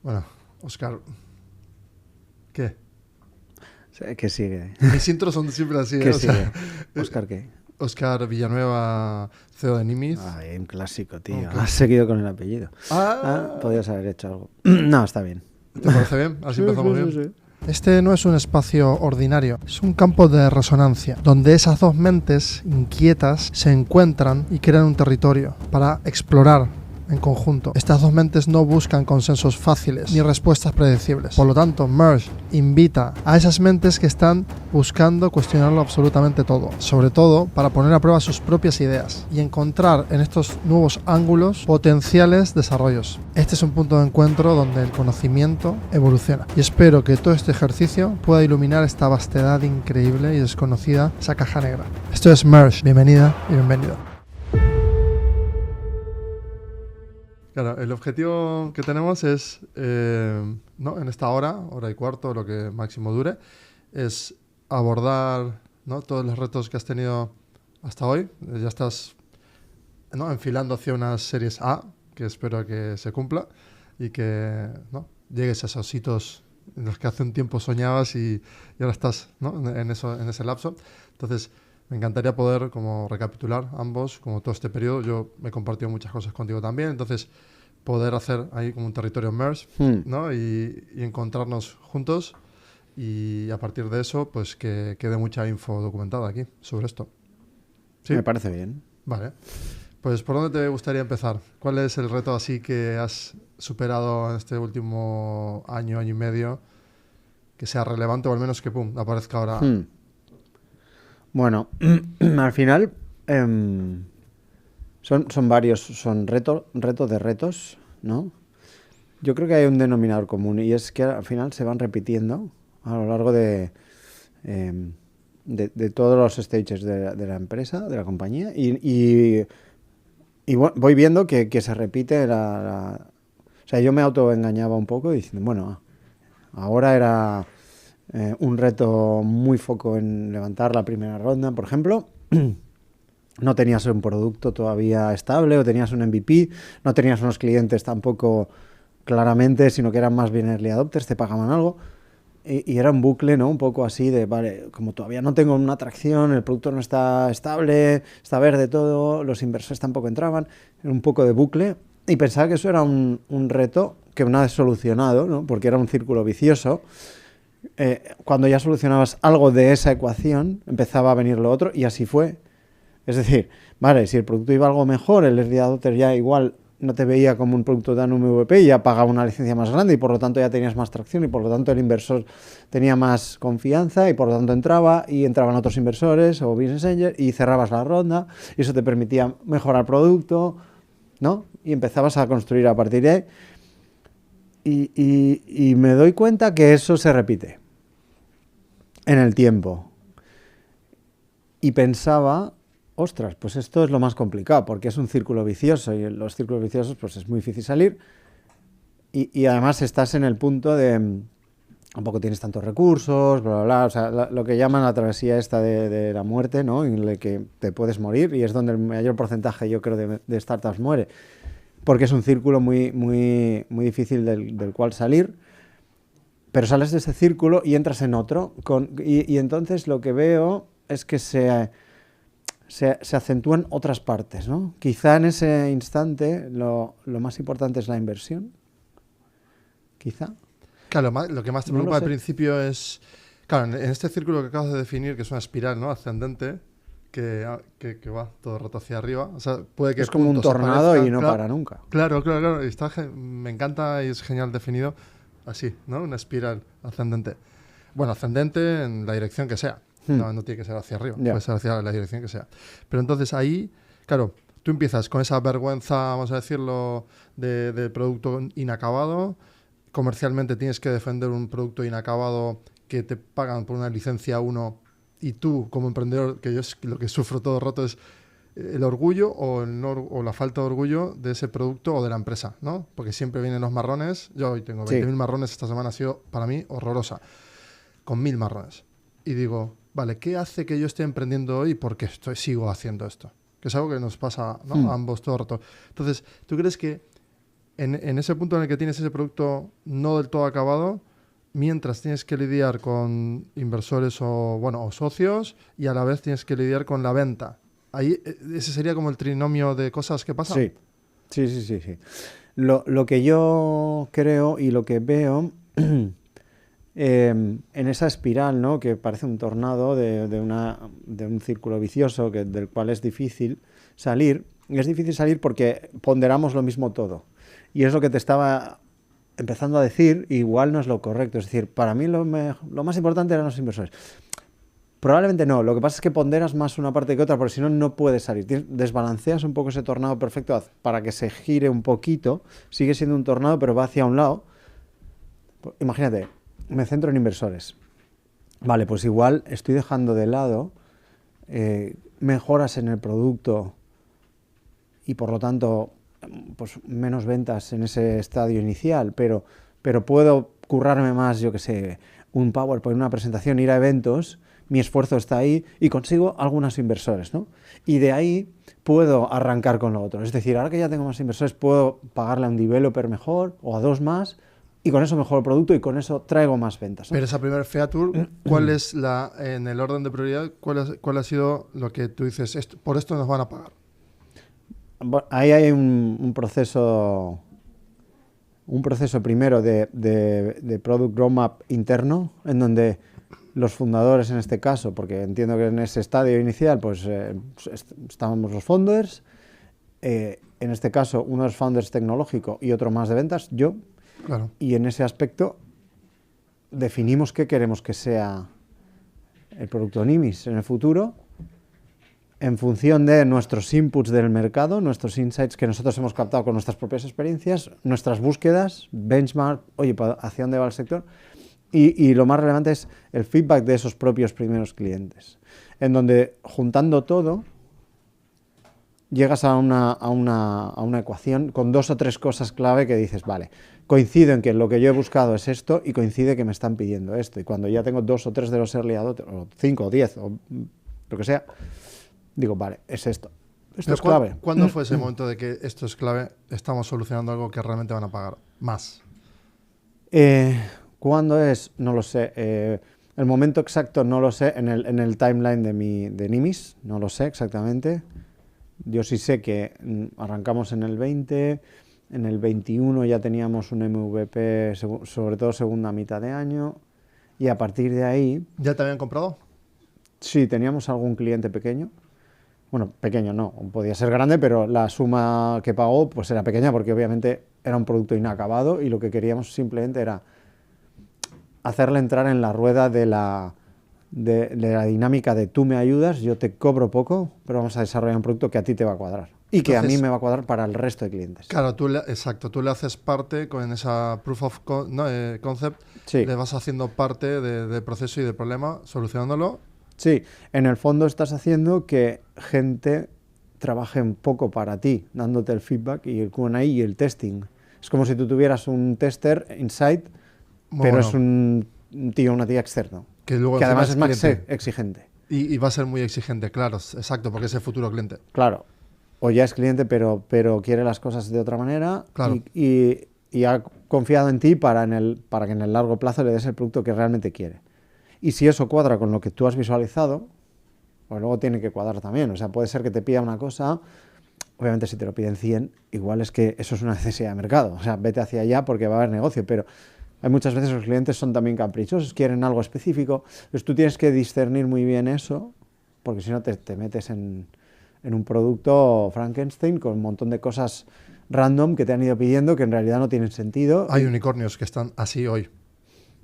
Bueno, Óscar, ¿qué? ¿Qué sigue? Mis intros son siempre así, ¿Qué o sea, sigue? ¿Óscar qué? Óscar Villanueva, CEO de Nimitz. Ay, un clásico, tío. Okay. Has seguido con el apellido. Podrías haber hecho algo. No, está bien. ¿Te parece bien? Así empezamos bien. Sí. Este no es un espacio ordinario, es un campo de resonancia, donde esas dos mentes inquietas se encuentran y crean un territorio para explorar en conjunto. Estas dos mentes no buscan consensos fáciles ni respuestas predecibles. Por lo tanto, Merge invita a esas mentes que están buscando cuestionarlo absolutamente todo, sobre todo para poner a prueba sus propias ideas y encontrar en estos nuevos ángulos potenciales desarrollos. Este es un punto de encuentro donde el conocimiento evoluciona y espero que todo este ejercicio pueda iluminar esta vastedad increíble y desconocida, esa caja negra. Esto es Merge. Bienvenida y bienvenido. Claro, el objetivo que tenemos es, ¿no? En esta hora y cuarto, lo que máximo dure, es abordar, ¿no? Todos los retos que has tenido hasta hoy. Ya estás, ¿no? Enfilando hacia unas series A, que espero que se cumpla y que, ¿no? Llegues a esos hitos en los que hace un tiempo soñabas y ahora estás, ¿no? en ese lapso. Entonces, me encantaría poder como recapitular ambos, como todo este periodo. Yo me he compartido muchas cosas contigo también, entonces poder hacer ahí como un territorio merge, ¿no? Y encontrarnos juntos y a partir de eso, pues que quede mucha info documentada aquí sobre esto. ¿Sí? Me parece bien. Vale. Pues ¿por dónde te gustaría empezar? ¿Cuál es el reto así que has superado en este último año y medio que sea relevante o al menos que pum, aparezca ahora? Bueno, al final son varios, son retos de retos, ¿no? Yo creo que hay un denominador común y es que al final se van repitiendo a lo largo de todos los stages de la empresa, de la compañía y voy viendo que se repite O sea, yo me autoengañaba un poco diciendo, bueno, ahora era un reto muy foco en levantar la primera ronda, por ejemplo. No tenías un producto todavía estable o tenías un MVP, no tenías unos clientes tampoco claramente, sino que eran más bien early adopters, te pagaban algo. Y era un bucle, ¿no? Un poco así de, vale, como todavía no tengo una atracción, el producto no está estable, está verde todo, los inversores tampoco entraban, era un poco de bucle. Y pensaba que eso era un reto que una vez solucionado, ¿no? Porque era un círculo vicioso. Cuando ya solucionabas algo de esa ecuación, empezaba a venir lo otro y así fue. Es decir, vale, si el producto iba algo mejor, el early adopter ya igual no te veía como un producto de un MVP y ya pagaba una licencia más grande y por lo tanto ya tenías más tracción y por lo tanto el inversor tenía más confianza y por lo tanto entraban otros inversores o business angels y cerrabas la ronda y eso te permitía mejorar el producto, ¿no? Y empezabas a construir a partir de ahí. Y me doy cuenta que eso se repite en el tiempo. Y pensaba, ostras, pues esto es lo más complicado, porque es un círculo vicioso y en los círculos viciosos pues es muy difícil salir. Y además estás en el punto de tampoco tienes tantos recursos, bla, bla, bla. O sea, lo que llaman la travesía esta de la muerte, ¿no? En la que te puedes morir y es donde el mayor porcentaje, yo creo, de startups muere. Porque es un círculo muy, muy, muy difícil del cual salir, pero sales de ese círculo y entras en otro, y entonces lo que veo es que se acentúan otras partes, ¿no? Quizá en ese instante lo más importante es la inversión, quizá. Claro, lo que más te preocupa al principio es, claro, en este círculo que acabas de definir, que es una espiral, ¿no? Ascendente, que va todo el rato hacia arriba. O sea, puede que es como un tornado y no para nunca. Claro. Me encanta y es genial definido así, ¿no? Una espiral ascendente. Bueno, ascendente en la dirección que sea. No tiene que ser hacia arriba, puede ser hacia la dirección que sea. Pero entonces ahí, claro, tú empiezas con esa vergüenza, vamos a decirlo, de producto inacabado. Comercialmente tienes que defender un producto inacabado que te pagan por una licencia 1 y tú, como emprendedor, que yo es lo que sufro todo el rato es el orgullo o la falta de orgullo de ese producto o de la empresa, ¿no? Porque siempre vienen los marrones. Yo hoy tengo 20.000 marrones, esta semana ha sido para mí horrorosa, con 1.000 marrones. Y digo, vale, ¿qué hace que yo esté emprendiendo hoy y por qué sigo haciendo esto? Que es algo que nos pasa, ¿no? A ambos todo el rato. Entonces, ¿tú crees que en ese punto en el que tienes ese producto no del todo acabado, mientras tienes que lidiar con inversores o socios y a la vez tienes que lidiar con la venta. Ahí, ese sería como el trinomio de cosas que pasan. Sí, sí. Lo que yo creo y lo que veo en esa espiral, ¿no? Que parece un tornado de un círculo vicioso del cual es difícil salir. Y es difícil salir porque ponderamos lo mismo todo. Y es lo que te estaba empezando a decir, igual no es lo correcto. Es decir, para mí lo más importante eran los inversores. Probablemente no, lo que pasa es que ponderas más una parte que otra, porque si no, no puedes salir. Desbalanceas un poco ese tornado perfecto para que se gire un poquito. Sigue siendo un tornado, pero va hacia un lado. Imagínate, me centro en inversores. Vale, pues igual estoy dejando de lado mejoras en el producto y por lo tanto pues menos ventas en ese estadio inicial, pero puedo currarme más, yo que sé, un PowerPoint, una presentación, ir a eventos, mi esfuerzo está ahí y consigo algunos inversores, ¿no? Y de ahí puedo arrancar con lo otro. Es decir, ahora que ya tengo más inversores, puedo pagarle a un developer mejor o a dos más y con eso mejoro el producto y con eso traigo más ventas, ¿no? Pero esa primera feature, ¿cuál es en el orden de prioridad, cuál ha sido lo que tú dices, por esto nos van a pagar? Bueno, ahí hay un proceso primero de product roadmap interno, en donde los fundadores en este caso, porque entiendo que en ese estadio inicial pues estábamos los founders, en este caso uno de los founders tecnológico y otro más de ventas, yo, claro. Y en ese aspecto definimos qué queremos que sea el producto Nimis en el futuro, en función de nuestros inputs del mercado, nuestros insights que nosotros hemos captado con nuestras propias experiencias, nuestras búsquedas, benchmark, oye, ¿hacia dónde va el sector? Y lo más relevante es el feedback de esos propios primeros clientes, en donde juntando todo llegas a una ecuación con dos o tres cosas clave que dices, vale, coincido en que lo que yo he buscado es esto y coincide que me están pidiendo esto. Y cuando ya tengo dos o tres de los early adopters, o 5 o 10, o lo que sea, digo, vale, es esto. Esto es clave. ¿Cuándo fue ese momento de que esto es clave, estamos solucionando algo que realmente van a pagar más? ¿Cuándo es? No lo sé. El momento exacto no lo sé en el timeline de Nimis, no lo sé exactamente. Yo sí sé que arrancamos en el 20, en el 21 ya teníamos un MVP, sobre todo segunda mitad de año, y a partir de ahí... ¿Ya te habían comprado? Sí, teníamos algún cliente pequeño. Bueno, pequeño no, podía ser grande, pero la suma que pagó pues era pequeña porque obviamente era un producto inacabado y lo que queríamos simplemente era hacerle entrar en la rueda de la dinámica de tú me ayudas, yo te cobro poco, pero vamos a desarrollar un producto que a ti te va a cuadrar y que entonces, a mí me va a cuadrar para el resto de clientes. Claro, tú le haces parte con esa proof of concept, sí. Le vas haciendo parte del proceso y del problema, solucionándolo. Sí, en el fondo estás haciendo que gente trabaje un poco para ti, dándote el feedback y el Q&A y el testing. Es como si tú tuvieras un tester inside, pero es un tío, una tía externo, que además es más exigente. Y va a ser muy exigente, claro, exacto, porque es el futuro cliente. Claro, o ya es cliente, pero quiere las cosas de otra manera, claro. y ha confiado en ti para que en el largo plazo le des el producto que realmente quiere. Y si eso cuadra con lo que tú has visualizado, pues luego tiene que cuadrar también. O sea, puede ser que te pida una cosa, obviamente si te lo piden 100, igual es que eso es una necesidad de mercado. O sea, vete hacia allá porque va a haber negocio, pero hay muchas veces los clientes son también caprichosos, quieren algo específico. Entonces tú tienes que discernir muy bien eso, porque si no te metes en un producto Frankenstein con un montón de cosas random que te han ido pidiendo que en realidad no tienen sentido. Hay unicornios que están así hoy,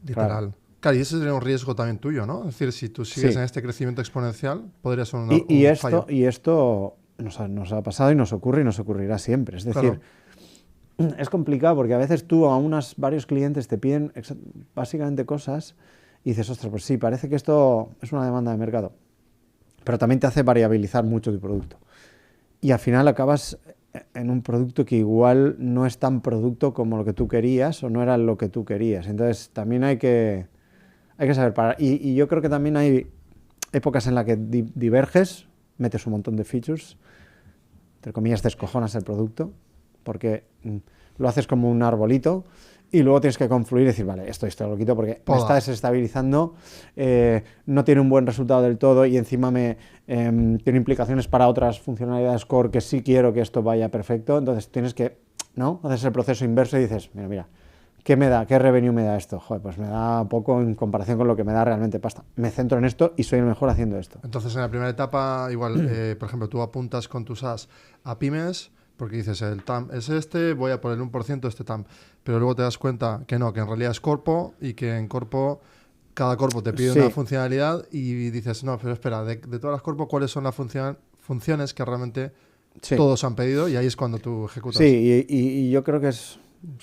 literal. Claro, y ese sería un riesgo también tuyo, ¿no? Es decir, si tú sigues en este crecimiento exponencial, podría ser un fallo. Y esto nos ha pasado y nos ocurre y nos ocurrirá siempre. Es decir, es complicado porque a veces tú a varios clientes te piden básicamente cosas y dices, ostras, pues sí, parece que esto es una demanda de mercado. Pero también te hace variabilizar mucho tu producto. Y al final acabas en un producto que igual no es tan producto como lo que tú querías o no era lo que tú querías. Entonces también hay que saber parar. Y yo creo que también hay épocas en las que diverges, metes un montón de features, entre comillas descojonas el producto, porque lo haces como un arbolito y luego tienes que confluir y decir, vale, esto lo quito porque me está desestabilizando, no tiene un buen resultado del todo y encima tiene implicaciones para otras funcionalidades core que sí quiero que esto vaya perfecto, entonces tienes que, ¿no? Haces el proceso inverso y dices, mira, ¿qué me da? ¿Qué revenue me da esto? Joder, pues me da poco en comparación con lo que me da realmente pasta. Me centro en esto y soy el mejor haciendo esto. Entonces, en la primera etapa, igual, por ejemplo, tú apuntas con tus SaaS a pymes, porque dices, el TAM es este, voy a poner 1% de este TAM. Pero luego te das cuenta que no, que en realidad es corpo y que en corpo, cada corpo te pide una funcionalidad y dices, no, pero espera, de todas las corpos, ¿cuáles son las funciones que realmente todos han pedido? Y ahí es cuando tú ejecutas. Sí, y yo creo que es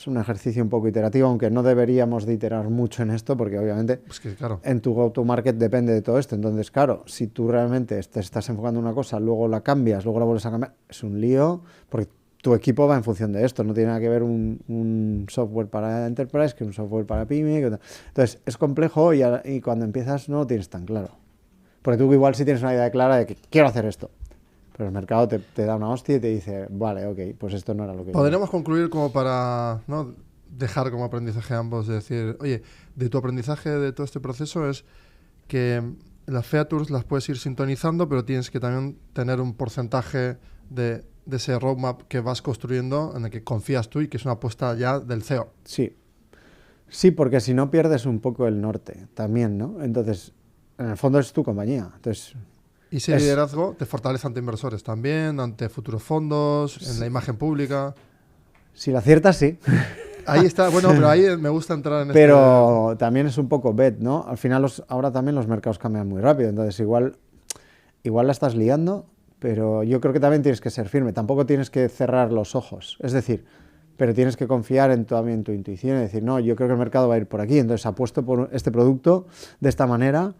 un ejercicio un poco iterativo, aunque no deberíamos de iterar mucho en esto, porque obviamente pues que, claro, en tu go-to-market depende de todo esto. Entonces, claro, si tú realmente te estás enfocando en una cosa, luego la cambias, luego la vuelves a cambiar, es un lío, porque tu equipo va en función de esto. No tiene nada que ver un software para Enterprise que un software para PyME. Entonces, es complejo y cuando empiezas no lo tienes tan claro. Porque tú igual sí tienes una idea clara de que quiero hacer esto. Pero el mercado te da una hostia y te dice, vale, ok, pues esto no era lo que... Podríamos concluir como para, ¿no?, dejar como aprendizaje a ambos, de decir, oye, de tu aprendizaje de todo este proceso es que las features las puedes ir sintonizando, pero tienes que también tener un porcentaje de ese roadmap que vas construyendo en el que confías tú y que es una apuesta ya del CEO. Sí, porque si no pierdes un poco el norte también, ¿no? Entonces, en el fondo es tu compañía, entonces... Y ese liderazgo te fortalece ante inversores también, ante futuros fondos, en la imagen pública. Si lo aciertas, sí. Ahí está, bueno, pero ahí me gusta entrar en Pero también es un poco bet, ¿no? Al final ahora también los mercados cambian muy rápido, entonces igual la estás liando, pero yo creo que también tienes que ser firme. Tampoco tienes que cerrar los ojos, es decir, pero tienes que confiar en tu intuición y decir, no, yo creo que el mercado va a ir por aquí, entonces apuesto por este producto de esta manera.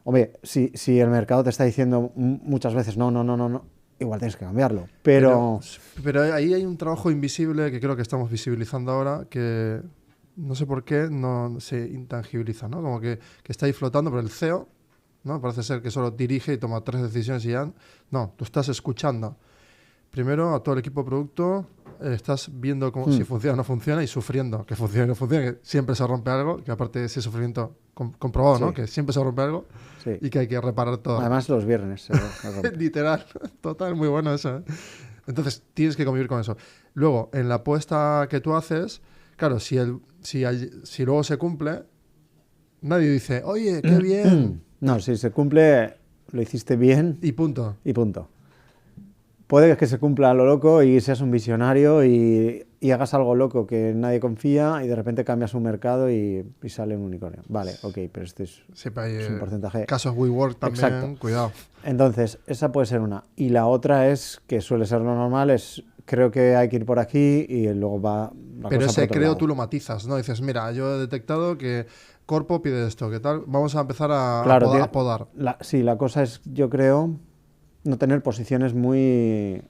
Hombre, si el mercado te está diciendo muchas veces no, igual tienes que cambiarlo. Pero ahí hay un trabajo invisible que creo que estamos visibilizando ahora, que no sé por qué no se intangibiliza, ¿no? Como que está ahí flotando, pero el CEO, ¿no?, parece ser que solo dirige y toma 3 decisiones y ya... No, tú estás escuchando. Primero a todo el equipo de producto, estás viendo cómo, si funciona o no funciona y sufriendo que funcione o no funcione, que siempre se rompe algo, que aparte de ese sufrimiento comprobado, ¿no?, que siempre se rompe algo y que hay que reparar todo. Además los viernes se rompe. Literal, total, muy bueno eso, ¿eh? Entonces tienes que convivir con eso. Luego, en la apuesta que tú haces, claro, si luego se cumple, nadie dice, oye, qué bien. No, si se cumple, lo hiciste bien. Y punto. Puede que se cumpla a lo loco y seas un visionario y hagas algo loco que nadie confía y de repente cambias un mercado y sale un unicornio. Vale, ok, pero este es un porcentaje. Casos WeWork también, exacto. Cuidado. Entonces, esa puede ser una. Y la otra es, que suele ser lo normal, es creo que hay que ir por aquí y luego va la pero cosa ese por otro creo lado. Tú lo matizas, ¿no? Dices, mira, yo he detectado que Corpo pide esto, ¿qué tal? Vamos a empezar a podar. Sí, la cosa es, yo creo, no tener posiciones muy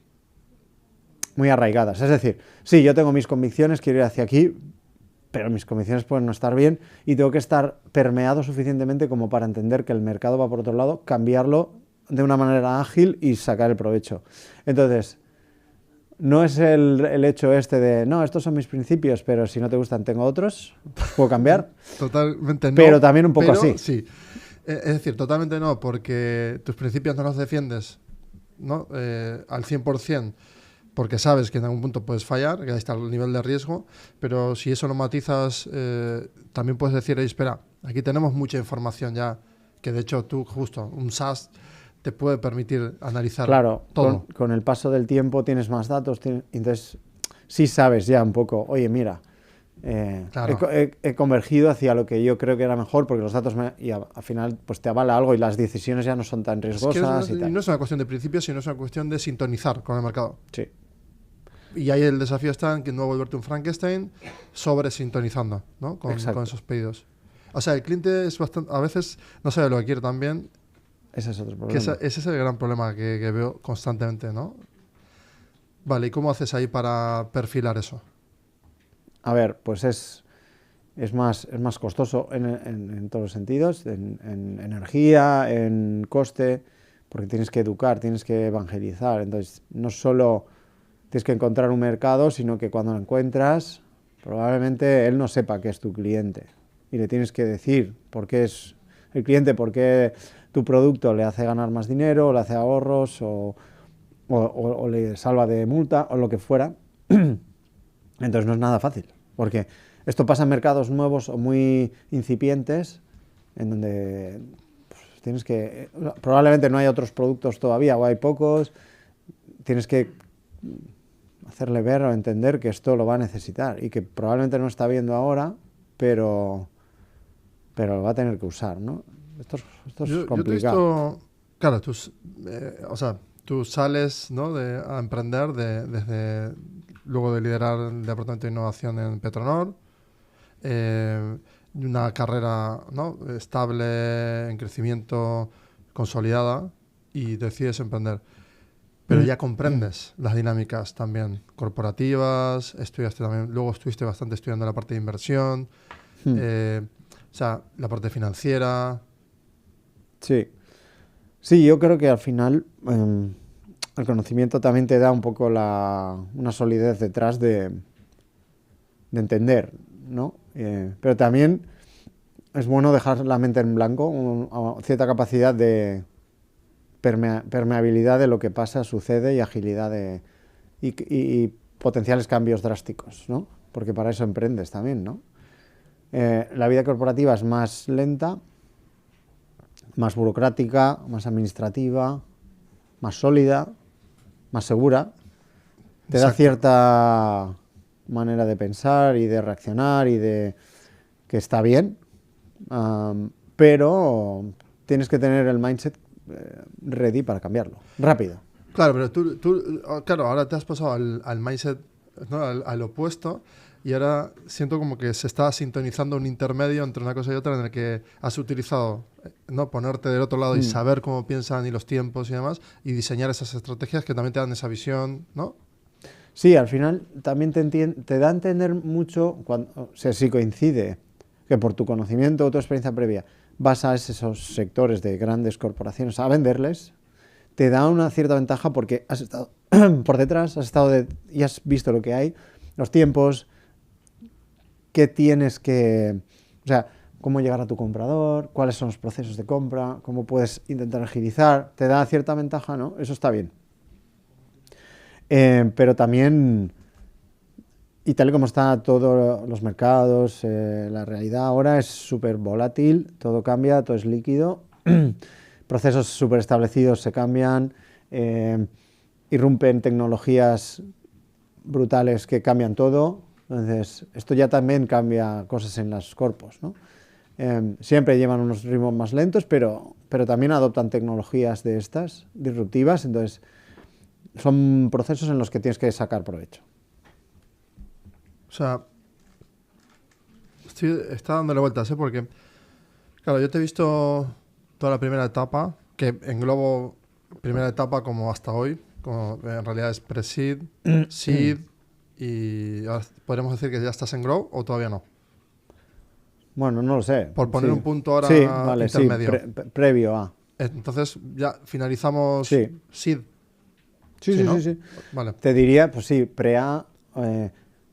arraigadas. Es decir, sí, yo tengo mis convicciones, quiero ir hacia aquí, pero mis convicciones pueden no estar bien y tengo que estar permeado suficientemente como para entender que el mercado va por otro lado, cambiarlo de una manera ágil y sacar el provecho. Entonces, no es el hecho este de, no, estos son mis principios, pero si no te gustan tengo otros, puedo cambiar. Totalmente no. Pero también un poco así. Sí. Es decir, totalmente no, porque tus principios no los defiendes, ¿no?, al 100%, porque sabes que en algún punto puedes fallar, que ahí está el nivel de riesgo, pero si eso lo matizas, también puedes decir, espera, aquí tenemos mucha información ya, que de hecho tú justo, un SaaS te puede permitir analizar todo. Con el paso del tiempo tienes más datos, entonces sí sabes ya un poco, oye, mira, he convergido hacia lo que yo creo que era mejor, porque los datos al final pues te avala algo y las decisiones ya no son tan riesgosas. Y no es una cuestión de principios, sino es una cuestión de sintonizar con el mercado. Sí. Y ahí el desafío está en que no volverte un Frankenstein sobre sintonizando, ¿no?, con esos pedidos. O sea, el cliente es bastante, a veces no sabe lo que quiere también. Ese es otro problema. Ese es el gran problema que veo constantemente, ¿no? Vale, ¿y cómo haces ahí para perfilar eso? A ver, pues es más costoso en todos los sentidos, en energía, en coste, porque tienes que educar, tienes que evangelizar. Entonces, no solo tienes que encontrar un mercado, sino que cuando lo encuentras, probablemente él no sepa que es tu cliente. Y le tienes que decir por qué es el cliente, por qué tu producto le hace ganar más dinero, o le hace ahorros, o le salva de multa, o lo que fuera. Entonces no es nada fácil, porque esto pasa en mercados nuevos o muy incipientes, en donde pues, tienes que... Probablemente no hay otros productos todavía, o hay pocos, tienes que hacerle ver o entender que esto lo va a necesitar, y que probablemente no está viendo ahora, pero lo va a tener que usar, ¿no? Esto es complicado. Yo te he visto, claro, o sea, tú sales, ¿no? a emprender desde luego de liderar el departamento de innovación en Petronor, una carrera, ¿no? Estable, en crecimiento, consolidada, y decides emprender. Pero ya comprendes las dinámicas también corporativas, estudiaste también, luego estuviste bastante estudiando la parte de inversión, o sea, la parte financiera. Sí. Sí, yo creo que al final el conocimiento también te da un poco una solidez detrás de entender, ¿no? Pero también es bueno dejar la mente en blanco, cierta capacidad de permeabilidad de lo que pasa, sucede, y agilidad y potenciales cambios drásticos, ¿no? Porque para eso emprendes también, ¿no? La vida corporativa es más lenta, más burocrática, más administrativa, más sólida, más segura. Te da cierta manera de pensar y de reaccionar y de que está bien, pero tienes que tener el mindset ready para cambiarlo, rápido. Claro, pero claro, ahora te has pasado al mindset, ¿no? al opuesto, y ahora siento como que se está sintonizando un intermedio entre una cosa y otra, en el que has utilizado, ¿no? Ponerte del otro lado y saber cómo piensan y los tiempos y demás, y diseñar esas estrategias que también te dan esa visión, ¿no? Sí, al final también te da a entender mucho, o sea, si coincide que por tu conocimiento o tu experiencia previa vas a esos sectores de grandes corporaciones a venderles, te da una cierta ventaja porque has estado por detrás, y has visto lo que hay, los tiempos, qué tienes que... O sea, cómo llegar a tu comprador, cuáles son los procesos de compra, cómo puedes intentar agilizar, te da cierta ventaja, ¿no? Eso está bien. Pero también, y tal y como están todos los mercados, la realidad ahora es súper volátil, todo cambia, todo es líquido, procesos súper establecidos se cambian, irrumpen tecnologías brutales que cambian todo. Entonces, esto ya también cambia cosas en las corpos, ¿no? Siempre llevan unos ritmos más lentos, pero también adoptan tecnologías de estas, disruptivas, entonces son procesos en los que tienes que sacar provecho. O sea, está dándole vueltas, porque, claro, yo te he visto toda la primera etapa, que englobo primera etapa como hasta hoy, como en realidad es pre-seed, seed, y ahora podríamos decir que ya estás en grow, ¿o todavía no? Bueno, no lo sé. Por poner un punto ahora intermedio. Previo a. Entonces ya finalizamos seed. Sí, ¿no? sí. Vale. Te diría, pues sí, pre-A,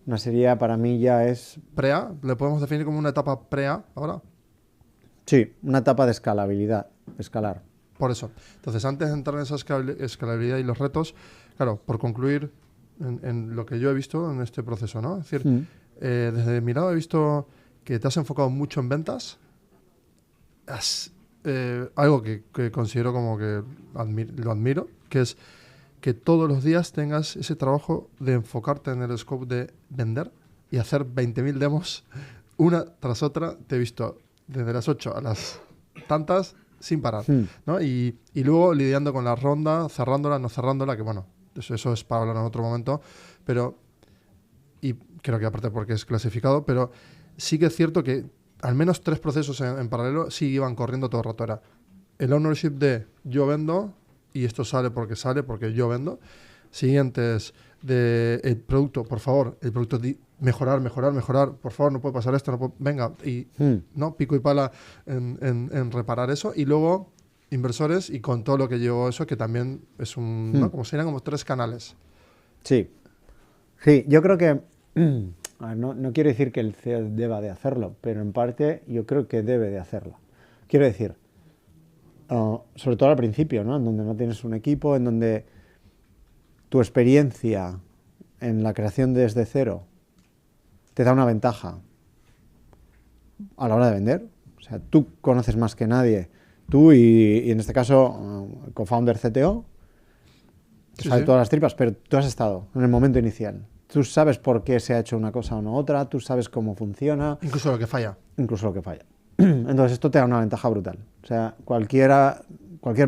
una serie para mí ya es... ¿Pre-A? ¿Le podemos definir como una etapa pre-A ahora? Sí, una etapa de escalabilidad, de escalar. Por eso. Entonces, antes de entrar en esa escalabilidad y los retos, claro, por concluir en lo que yo he visto en este proceso, ¿no? Es decir, desde mi lado he visto que te has enfocado mucho en ventas. Algo que considero como que lo admiro, que es que todos los días tengas ese trabajo de enfocarte en el scope de vender y hacer 20.000 demos una tras otra. Te he visto desde las 8 a las tantas sin parar, ¿no? Y luego lidiando con la ronda, cerrándola, no cerrándola, que bueno, eso es para hablar en otro momento, pero, y creo que aparte porque es clasificado, pero sí que es cierto que al menos 3 procesos en paralelo sí iban corriendo todo el rato. Era el ownership de yo vendo y esto sale porque yo vendo. Siguientes de el producto, por favor, el producto mejorar, por favor, no puede pasar esto, no puede, venga, y no pico y pala en reparar eso. Y luego inversores y con todo lo que llevó eso, que también es ¿no? Como serían como 3 canales. Sí. Sí, yo creo que, a ver, no quiero decir que el CEO deba de hacerlo, pero en parte yo creo que debe de hacerlo. Quiero decir, sobre todo al principio, ¿no? En donde no tienes un equipo, en donde tu experiencia en la creación desde cero te da una ventaja a la hora de vender. O sea, tú conoces más que nadie, tú y en este caso, co-founder CTO, Sí, sabe sí. todas las tripas, pero tú has estado en el momento inicial. Tú sabes por qué se ha hecho una cosa o no otra, tú sabes cómo funciona, Incluso lo que falla. incluso lo que falla. Entonces esto te da una ventaja brutal. O sea, cualquier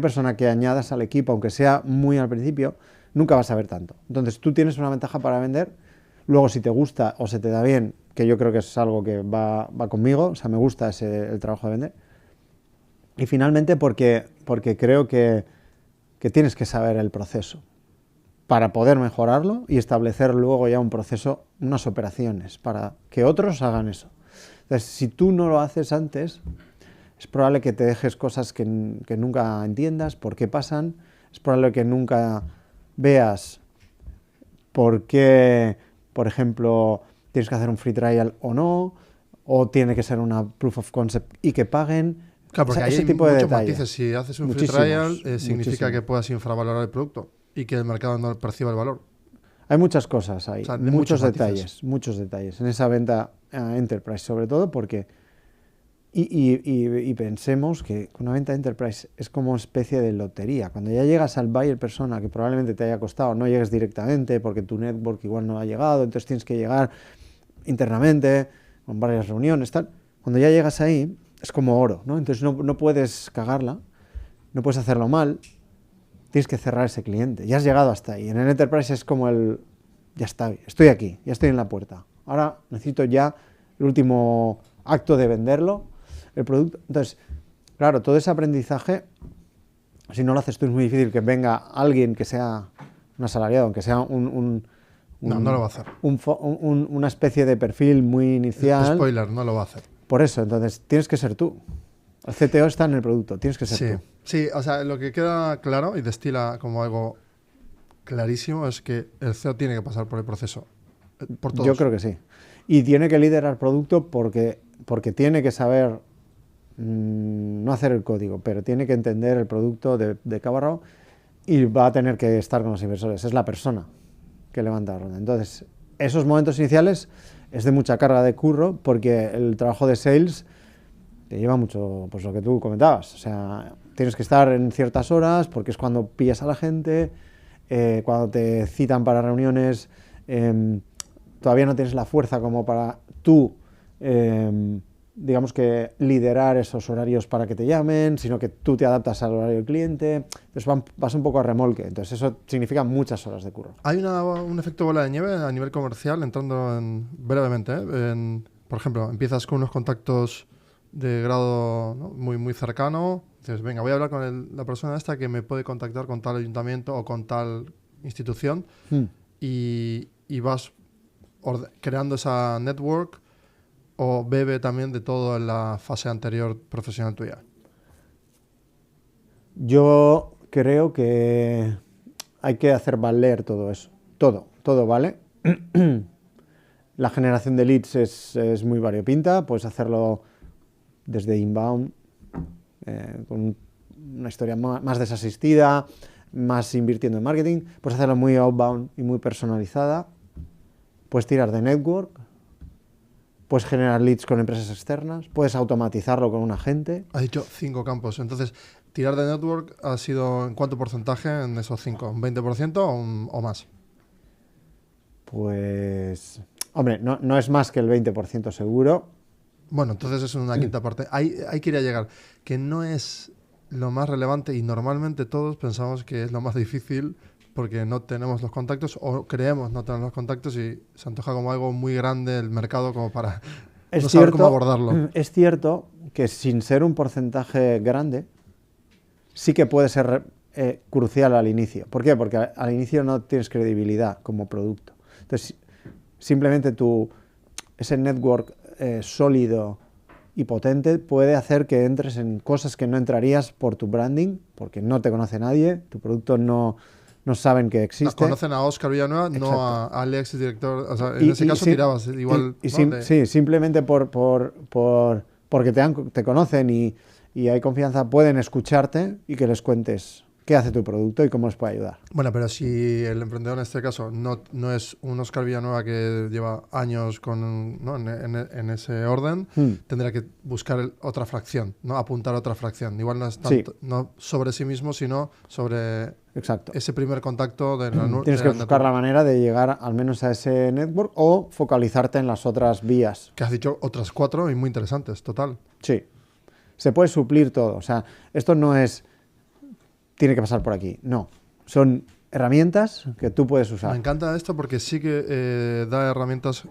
persona que añadas al equipo, aunque sea muy al principio, nunca vas a saber tanto. Entonces tú tienes una ventaja para vender, luego si te gusta o se te da bien, que yo creo que es algo que va conmigo, o sea, me gusta el trabajo de vender. Y finalmente porque creo que tienes que saber el proceso para poder mejorarlo y establecer luego ya un proceso, unas operaciones, para que otros hagan eso. Entonces, si tú no lo haces antes, es probable que te dejes cosas que nunca entiendas, por qué pasan, es probable que nunca veas por qué, por ejemplo, tienes que hacer un free trial o no, o tiene que ser una proof of concept y que paguen. Claro, O porque sea, ahí ese hay tipo de muchos detalles. matices. Si haces un free Muchísimos, trial, significa muchísimos. que puedas infravalorar el producto y que el mercado no perciba el valor. Hay muchas cosas O ahí, sea, de muchos matices. muchos detalles en esa venta enterprise, sobre todo porque, y pensemos que una venta enterprise es como una especie de lotería. Cuando ya llegas al buyer persona, que probablemente te haya costado, no llegues directamente porque tu network igual no ha llegado, entonces tienes que llegar internamente, con varias reuniones, tal. Cuando ya llegas ahí, es como oro, ¿no? Entonces no puedes cagarla, no puedes hacerlo mal, tienes que cerrar ese cliente. Ya has llegado hasta ahí. En el enterprise es como ya está, estoy aquí, ya estoy en la puerta. Ahora necesito ya el último acto de venderlo, el producto. Entonces, claro, todo ese aprendizaje, si no lo haces tú, es muy difícil que venga alguien que sea un asalariado, aunque sea No lo va a hacer. una especie de perfil muy inicial. Spoiler, no lo va a hacer. Por eso, entonces, tienes que ser tú. El CTO está en el producto, tienes que ser Sí, tú. sí, o sea, lo que queda claro y destila como algo clarísimo es que el CEO tiene que pasar por el proceso. Por todos. Yo creo que sí. Y tiene que liderar producto porque tiene que saber no hacer el código, pero tiene que entender el producto de cabo a rabo y va a tener que estar con los inversores. Es la persona que levanta la ronda. Entonces, esos momentos iniciales es de mucha carga de curro porque el trabajo de sales te lleva mucho, pues lo que tú comentabas. O sea, tienes que estar en ciertas horas porque es cuando pillas a la gente, cuando te citan para reuniones, todavía no tienes la fuerza como para tú, digamos que liderar esos horarios para que te llamen, sino que tú te adaptas al horario del cliente, entonces vas un poco a remolque, entonces eso significa muchas horas de curro. Hay un efecto bola de nieve a nivel comercial, entrando brevemente. Por ejemplo, empiezas con unos contactos de grado, ¿no?, muy, muy cercano. Dices, venga, voy a hablar con la persona esta que me puede contactar con tal ayuntamiento o con tal institución. Y vas creando esa network, o bebe también de todo en la fase anterior profesional tuya. Yo creo que hay que hacer valer todo eso. Todo vale. La generación de leads es muy variopinta. Puedes hacerlo desde inbound, con una historia más desasistida, más invirtiendo en marketing. Puedes hacerlo muy outbound y muy personalizada. Puedes tirar de network. Puedes generar leads con empresas externas. Puedes automatizarlo con un agente. Has dicho 5 campos. Entonces, tirar de network ha sido, ¿en cuánto porcentaje en esos 5? ¿Un 20% o más? Pues, hombre, no es más que el 20% seguro. Bueno, entonces es una quinta parte. Ahí quería llegar, que no es lo más relevante y normalmente todos pensamos que es lo más difícil porque no tenemos los contactos o creemos no tener los contactos y se antoja como algo muy grande el mercado como para no saber cómo abordarlo. Es cierto que sin ser un porcentaje grande, sí que puede ser crucial al inicio. ¿Por qué? Porque al inicio no tienes credibilidad como producto. Entonces, simplemente ese network sólido y potente puede hacer que entres en cosas que no entrarías por tu branding, porque no te conoce nadie, tu producto no no saben que No, existe. conocen a Óscar Villanueva, no Exacto. a Alex, director. O sea, en ese caso sí, tirabas igual. ¿no? sí, simplemente porque te conocen y hay confianza, pueden escucharte y que les cuentes qué hace tu producto y cómo les puede ayudar. Bueno, pero si el emprendedor en este caso no es un Óscar Villanueva que lleva años ¿no? en ese orden, tendrá que buscar otra fracción, ¿no? Apuntar a otra fracción. Igual no es tanto, no sobre sí mismo, sino sobre Exacto. ese primer contacto de la Tienes que buscar la manera de llegar al menos a ese network o focalizarte en las otras vías. Que has dicho otras 4 y muy interesantes, total. Sí. Se puede suplir todo. O sea, esto no es... tiene que pasar por aquí. No. Son herramientas que tú puedes usar. Me encanta esto porque sí que da herramientas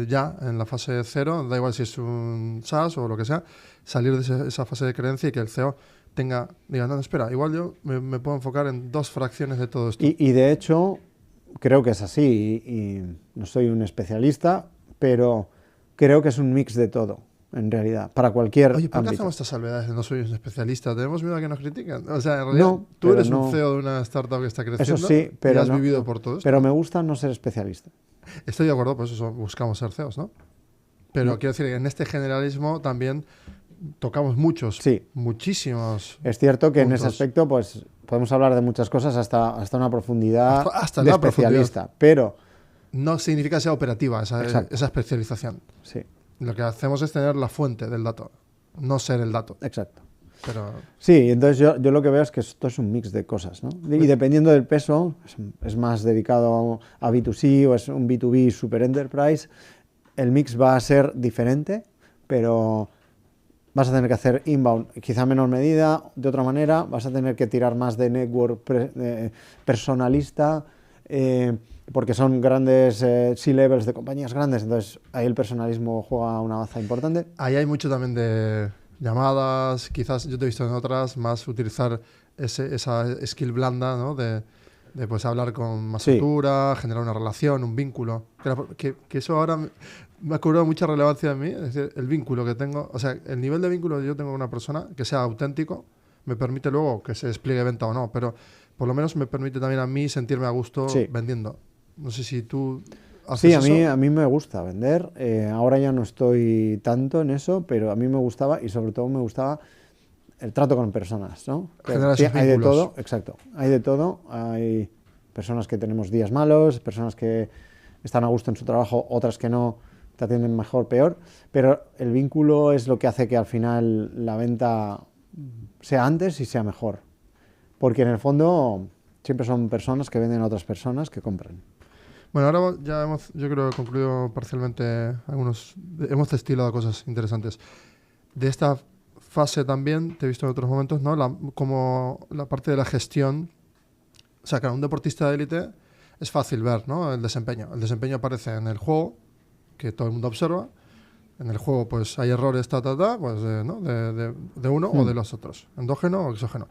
ya en la fase 0, da igual si es un SaaS o lo que sea, salir de esa fase de creencia y que el CEO diga, no, espera, igual yo me puedo enfocar en 2 fracciones de todo esto. Y de hecho, creo que es así, y no soy un especialista, pero creo que es un mix de todo, en realidad, para cualquier Oye, ¿por qué ámbito. hacemos estas salvedades de no soy un especialista? ¿Tenemos miedo a que nos critiquen? O sea, en realidad, No, tú eres pero un no. CEO de una startup que está creciendo Eso sí, pero y has no, vivido por todo esto. Pero me gusta no ser especialista. Estoy de acuerdo, pues eso buscamos ser CEOs, ¿no? Pero quiero decir que en este generalismo también tocamos muchísimos. Es cierto que puntos. en ese aspecto pues podemos hablar de muchas cosas hasta una profundidad Hasta de la especialista, profundidad. pero No significa que sea operativa esa especialización. Sí. Lo que hacemos es tener la fuente del dato, no ser el dato. Exacto. Pero... Sí, entonces yo lo que veo es que esto es un mix de cosas, ¿no? Y dependiendo del peso, es más dedicado a B2C o es un B2B super enterprise, el mix va a ser diferente, pero vas a tener que hacer inbound, quizá en menor medida, de otra manera, vas a tener que tirar más de network personalista, porque son grandes C-levels de compañías grandes, entonces ahí el personalismo juega una baza importante. Ahí hay mucho también de llamadas, quizás yo te he visto en otras, más utilizar esa skill blanda, ¿no? De pues hablar con más altura, generar una relación, un vínculo. Que eso ahora me ha cobrado mucha relevancia en mí, es decir, el vínculo que tengo, o sea, el nivel de vínculo que yo tengo con una persona, que sea auténtico, me permite luego que se despliegue venta o no, pero por lo menos me permite también a mí sentirme a gusto vendiendo. No sé si tú haces eso. Sí, a mí me gusta vender. Ahora ya no estoy tanto en eso, pero a mí me gustaba y sobre todo me gustaba el trato con personas, ¿no? Hay de todo, exacto. Hay de todo. Hay personas que tenemos días malos, personas que están a gusto en su trabajo, otras que no, te atienden mejor, peor. Pero el vínculo es lo que hace que al final la venta sea antes y sea mejor. Porque en el fondo siempre son personas que venden a otras personas que compran. Bueno, ahora ya yo creo que he concluido parcialmente hemos destilado cosas interesantes. De esta fase también, te he visto en otros momentos, ¿no? Como la parte de la gestión. O sea, que un deportista de élite es fácil ver, ¿no? El desempeño. El desempeño aparece en el juego, que todo el mundo observa. En el juego, pues hay errores, pues, ¿no? de uno o de los otros. Endógeno o exógeno.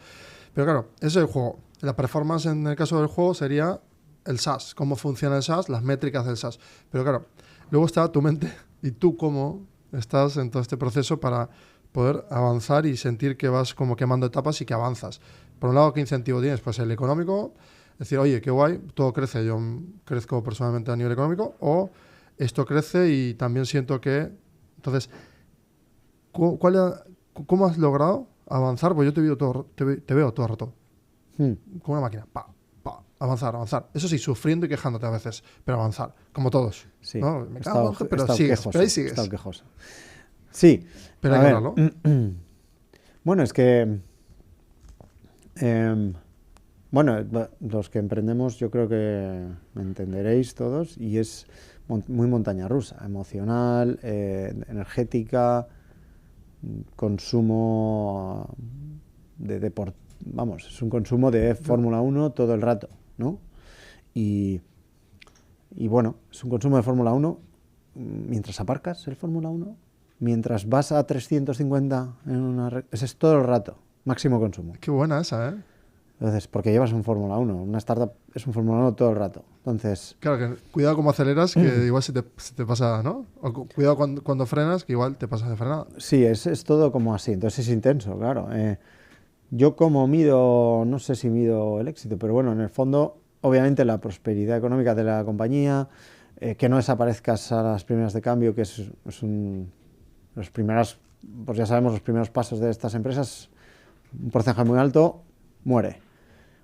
Pero claro, ese es el juego. La performance en el caso del juego sería el SaaS, cómo funciona el SaaS, las métricas del SaaS. Pero claro, luego está tu mente y tú cómo estás en todo este proceso para poder avanzar y sentir que vas como quemando etapas y que avanzas. Por un lado, ¿qué incentivo tienes? Pues el económico, decir, oye, qué guay, todo crece, yo crezco personalmente a nivel económico, o esto crece y también siento que... Entonces, ¿cómo has logrado avanzar? Pues yo te veo todo el rato, como una máquina, avanzar. Eso sí, sufriendo y quejándote a veces, pero avanzar, como todos. Sí, ¿no? Me cago, pero sigues, pero ahí sigues. Está quejoso. Sí, pero hay que hablarlo. Bueno, es que los que emprendemos yo creo que me entenderéis todos y es muy montaña rusa, emocional, energética, consumo de deporte. Vamos, es un consumo de Fórmula 1 todo el rato, ¿no? Y bueno, es un consumo de Fórmula 1 mientras aparcas el Fórmula 1, mientras vas a 350 en una... Ese es todo el rato, máximo consumo. Qué buena esa, ¿eh? Entonces, porque llevas un Fórmula 1, una startup es un Fórmula 1 todo el rato. Entonces... Claro, que cuidado cómo aceleras, que igual se te pasa, ¿no? O cuidado cuando frenas, que igual te pasas de frenada. Sí, es todo como así, entonces es intenso, claro. Yo como mido, no sé si mido el éxito, pero bueno, en el fondo obviamente la prosperidad económica de la compañía, que no desaparezcas a las primeras de cambio, que los primeros, pues ya sabemos, los primeros pasos de estas empresas, un porcentaje muy alto, muere.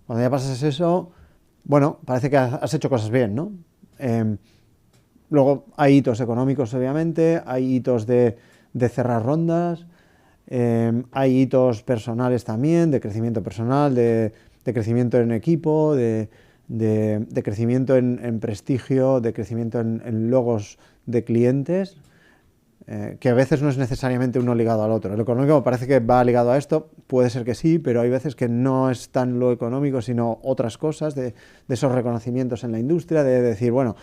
Cuando ya pasas eso, bueno, parece que has hecho cosas bien, ¿no? Luego hay hitos económicos, obviamente, hay hitos de cerrar rondas, hay hitos personales también, de crecimiento personal, de crecimiento en equipo, de crecimiento en prestigio, de crecimiento en logos de clientes, que a veces no es necesariamente uno ligado al otro. Lo económico parece que va ligado a esto, puede ser que sí, pero hay veces que no es tan lo económico, sino otras cosas, de esos reconocimientos en la industria, de decir, bueno...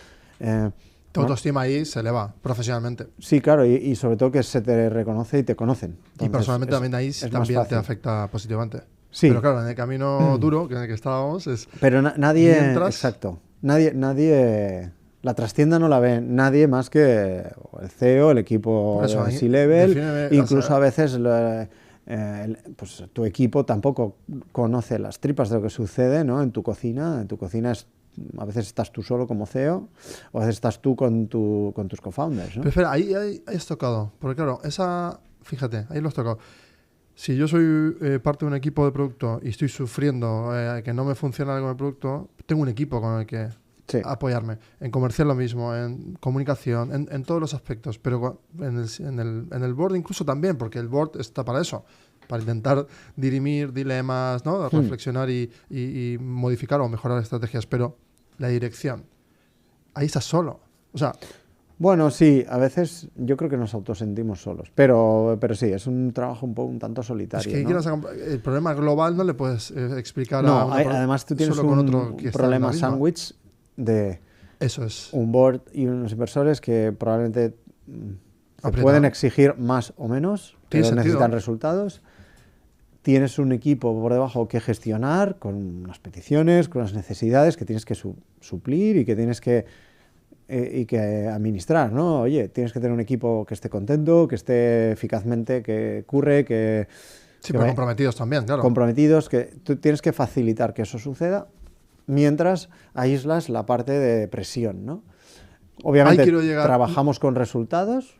tu autoestima ahí se eleva profesionalmente. Sí, claro, y sobre todo que se te reconoce y te conocen. Entonces, y personalmente también ahí también te afecta positivamente. Sí. Pero claro, en el camino duro en el que estábamos es... Pero nadie... Exacto. Nadie... La trastienda no la ve nadie más que el CEO, el equipo de C-Level, incluso a veces pues, tu equipo tampoco conoce las tripas de lo que sucede, ¿no? En tu cocina. En tu cocina a veces estás tú solo como CEO, o a veces estás tú con tus co-founders, ¿no? Pero espera, ahí has tocado, porque claro, fíjate, ahí lo has tocado. Si yo soy parte de un equipo de producto y estoy sufriendo que no me funciona algo en el producto, tengo un equipo con el que apoyarme. En comercial lo mismo, en comunicación, en todos los aspectos. Pero en el board incluso también, porque el board está para eso, para intentar dirimir dilemas, ¿no? Reflexionar y modificar o mejorar estrategias. Pero la dirección, ahí estás solo. O sea... Bueno, sí, a veces yo creo que nos autosentimos solos, pero sí, es un trabajo un tanto solitario. Es que ¿no? El problema global no le puedes explicar a además tú tienes un problema sándwich de eso es. Un board y unos inversores que probablemente te pueden exigir más o menos, pero necesitan resultados. Tienes un equipo por debajo que gestionar con unas peticiones, con unas necesidades que tienes que suplir y que tienes que administrar, ¿no? Oye, tienes que tener un equipo que esté contento, que esté eficazmente, que curre, que... Sí, pero comprometidos también, claro. Comprometidos, que tú tienes que facilitar que eso suceda mientras aíslas la parte de presión, ¿no? Obviamente trabajamos con resultados.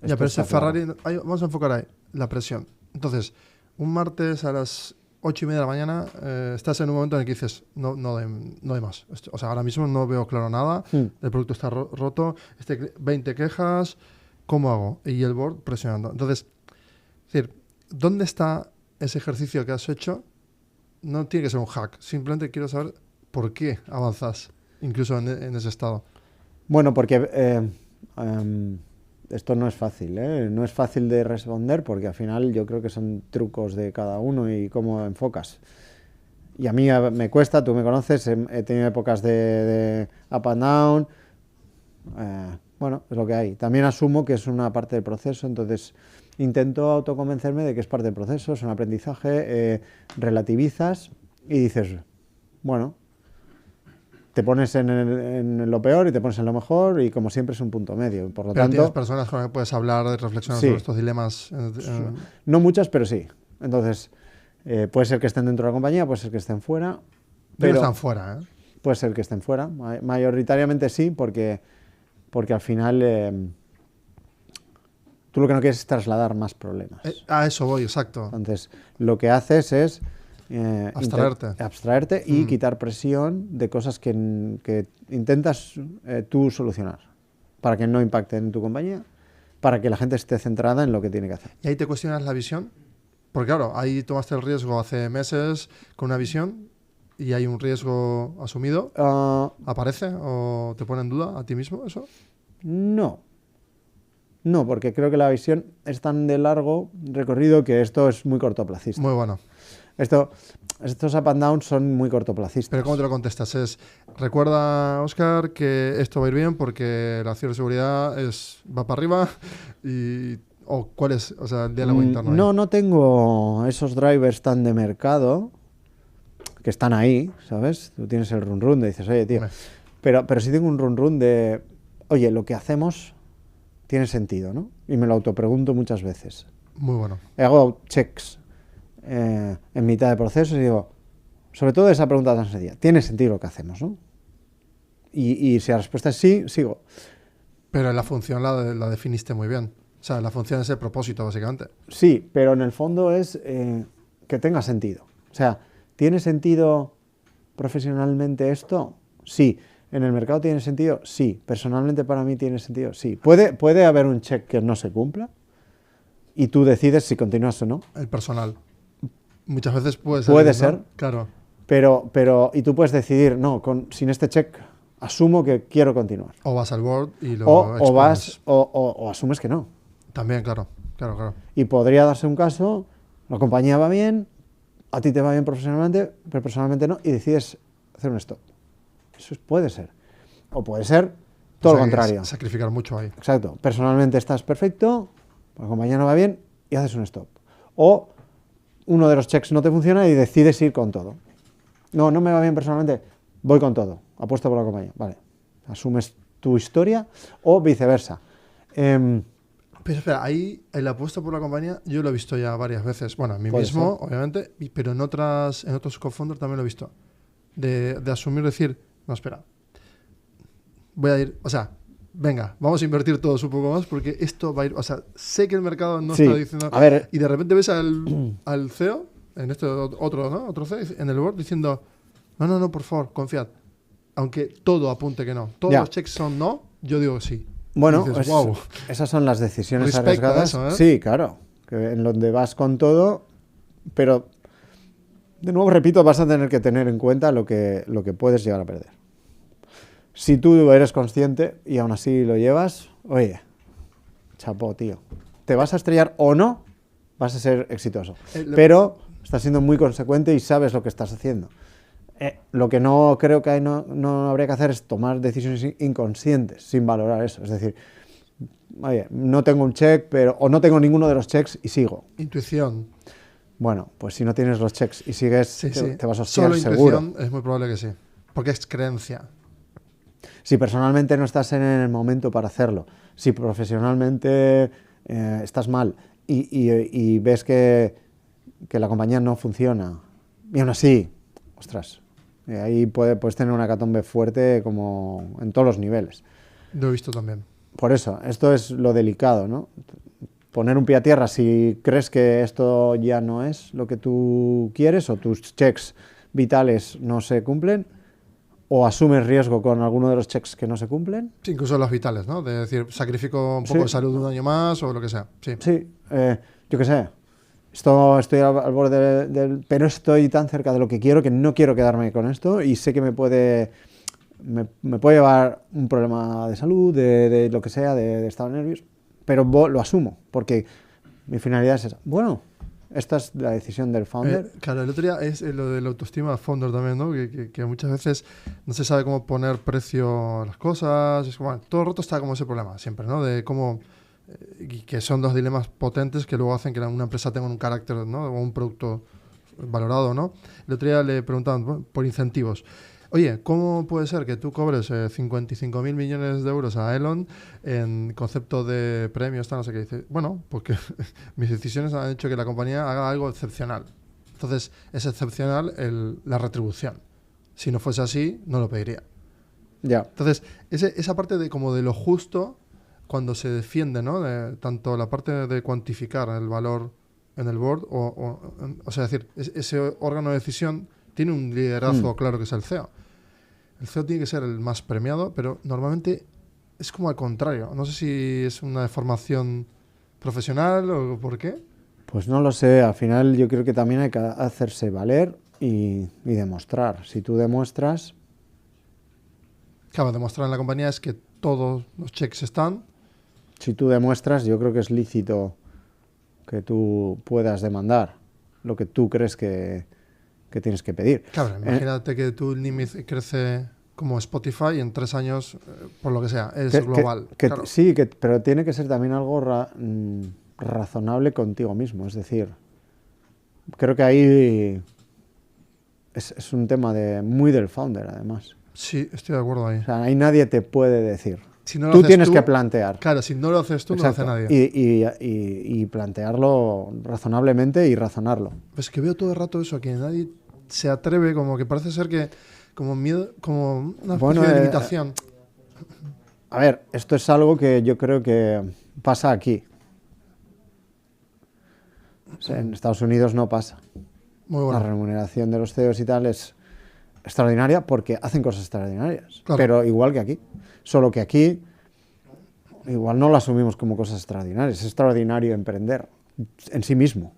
Ya, pero ese Ferrari... vamos a enfocar ahí, la presión. Entonces, un martes a las 8:30 de la mañana estás en un momento en el que dices, no hay más. O sea, ahora mismo no veo claro nada, el producto está roto, 20 quejas, ¿cómo hago? Y el board presionando. Entonces, es decir, ¿dónde está ese ejercicio que has hecho? No tiene que ser un hack, simplemente quiero saber por qué avanzas, incluso en ese estado. Bueno, porque esto no es fácil, ¿eh? No es fácil de responder porque al final yo creo que son trucos de cada uno y cómo enfocas. Y a mí me cuesta, tú me conoces, he tenido épocas de up and down. Bueno, es lo que hay. También asumo que es una parte del proceso, entonces intento autoconvencerme de que es parte del proceso, es un aprendizaje, relativizas y dices, bueno, te pones en lo peor y te pones en lo mejor y como siempre es un punto medio. Por lo tanto, tienes personas con las que puedes hablar, reflexionar sobre estos dilemas. No muchas, pero sí. Entonces, puede ser que estén dentro de la compañía, puede ser que estén fuera. Pero están fuera, ¿eh? Puede ser que estén fuera. Mayoritariamente sí, porque al final tú lo que no quieres es trasladar más problemas. A eso voy, exacto. Entonces, lo que haces es abstraerte y quitar presión de cosas que intentas tú solucionar para que no impacten en tu compañía, para que la gente esté centrada en lo que tiene que hacer. ¿Y ahí te cuestionas la visión? Porque claro, ahí tomaste el riesgo hace meses con una visión y hay un riesgo asumido. ¿Aparece o te pone en duda a ti mismo eso? No, porque creo que la visión es tan de largo recorrido que esto es muy cortoplacista. Muy bueno. Estos up and down son muy cortoplacistas. ¿Pero cómo te lo contestas? Recuerda, Óscar, que esto va a ir bien porque la ciberseguridad va para arriba ¿o cuál es el diálogo interno? No tengo esos drivers tan de mercado que están ahí, ¿sabes? Tú tienes el run de dices, oye, tío, pero sí tengo un run de, oye, lo que hacemos tiene sentido, ¿no? Y me lo autopregunto muchas veces. Muy bueno. Hago checks en mitad de procesos y digo, sobre todo esa pregunta tan sencilla, ¿tiene sentido lo que hacemos, no? Y si la respuesta es sí, sigo. Pero la función la definiste muy bien. O sea, la función es el propósito, básicamente. Sí, pero en el fondo es que tenga sentido. O sea, ¿tiene sentido profesionalmente esto? Sí. ¿En el mercado tiene sentido? Sí. ¿Personalmente para mí tiene sentido? Sí. ¿Puede haber un check que no se cumpla? Y tú decides si continúas o no. El personal. Muchas veces puede ser. ¿no? Claro. Pero y tú puedes decidir, no, sin este check asumo que quiero continuar. O vas al board y lo o asumes que no. También, claro. Y podría darse un caso, la compañía va bien, a ti te va bien profesionalmente, pero personalmente no, y decides hacer un stop. Eso puede ser. O puede ser todo lo contrario. Sacrificar mucho ahí. Exacto. Personalmente estás perfecto, la compañía no va bien y haces un stop. O uno de los checks no te funciona y decides ir con todo. No me va bien personalmente, voy con todo, apuesto por la compañía. Vale, asumes tu historia o viceversa. Pero espera, ahí el apuesto por la compañía yo lo he visto ya varias veces. Bueno, a mí mismo, obviamente, pero en otros co-founders también lo he visto. De asumir, decir, no, espera, voy a ir, o sea, venga, vamos a invertir todos un poco más porque esto va a ir, o sea, sé que el mercado no está diciendo... A ver, y de repente ves al CEO, en este otro CEO, en el board, diciendo, no, por favor, confiad. Aunque todo apunte que no. Todos los checks son no, yo digo sí. Bueno, dices, wow. Esas son las decisiones Respecto arriesgadas. a eso, ¿eh? Sí, claro. Que en donde vas con todo, pero de nuevo repito, vas a tener que tener en cuenta lo que puedes llegar a perder. Si tú eres consciente y aún así lo llevas, oye, chapó, tío. Te vas a estrellar o no, vas a ser exitoso. Pero estás siendo muy consecuente y sabes lo que estás haciendo. Lo que no creo que no habría que hacer es tomar decisiones inconscientes sin valorar eso. Es decir, oye, no tengo un check, o no tengo ninguno de los checks y sigo. Intuición. Bueno, pues si no tienes los checks y sigues, te vas a hostiar Solo seguro. Intuición es muy probable que sí, porque es creencia. Si personalmente no estás en el momento para hacerlo, si profesionalmente estás mal y ves que la compañía no funciona, y aún así, ostras, ahí puedes tener una hecatombe fuerte como en todos los niveles. Lo he visto también. Por eso, esto es lo delicado, ¿no? Poner un pie a tierra si crees que esto ya no es lo que tú quieres o tus checks vitales no se cumplen, o asumes riesgo con alguno de los checks que no se cumplen. Sí, incluso los vitales, ¿no? De decir, sacrifico un poco de salud un año más o lo que sea. Sí, yo qué sé. Estoy al borde pero estoy tan cerca de lo que quiero que no quiero quedarme con esto y sé que me puede llevar un problema de salud, de lo que sea, de estado de nervios, pero lo asumo, porque mi finalidad es esa. Bueno, esta es la decisión del founder. Claro, el otro día es lo de la autoestima founder también, ¿no? Que muchas veces no se sabe cómo poner precio a las cosas. Es como, bueno, todo roto está como ese problema siempre, ¿no? De cómo... y que son dos dilemas potentes que luego hacen que una empresa tenga un carácter, ¿no? O un producto valorado, ¿no? El otro día le preguntaban por incentivos. Oye, ¿cómo puede ser que tú cobres 55.000 millones de euros a Elon en concepto de premios, no sé qué? Dice, bueno, porque mis decisiones han hecho que la compañía haga algo excepcional. Entonces, es excepcional la retribución. Si no fuese así, no lo pediría. Ya. Entonces, esa parte de como de lo justo, cuando se defiende, ¿no? Tanto la parte de cuantificar el valor en el board, o sea, decir, ese órgano de decisión tiene un liderazgo claro que es el CEO. El CEO tiene que ser el más premiado, pero normalmente es como al contrario. No sé si es una deformación profesional o por qué. Pues no lo sé. Al final yo creo que también hay que hacerse valer y demostrar. Si tú demuestras... Claro, demostrar en la compañía es que todos los checks están. Si tú demuestras, yo creo que es lícito que tú puedas demandar lo que tú crees que tienes que pedir. Claro, imagínate que tu límite crece como Spotify y en 3 años, por lo que sea, es global. Claro. Sí, pero tiene que ser también algo razonable contigo mismo. Es decir, creo que ahí es un tema muy del founder, además. Sí, estoy de acuerdo ahí. O sea, ahí nadie te puede decir. Si no tú tienes que plantear. Claro, si no lo haces tú, exacto, no lo hace nadie. Y plantearlo razonablemente y razonarlo. Pues que veo todo el rato eso, que nadie se atreve, como que parece ser que como miedo, como una Bueno, especie de limitación. A ver, esto es algo que yo creo que pasa aquí. O sea, en Estados Unidos no pasa. Muy La bueno. remuneración de los CEOs y tal es extraordinaria porque hacen cosas extraordinarias. Claro. Pero igual que aquí. Solo que aquí igual no lo asumimos como cosas extraordinarias. Es extraordinario emprender en sí mismo.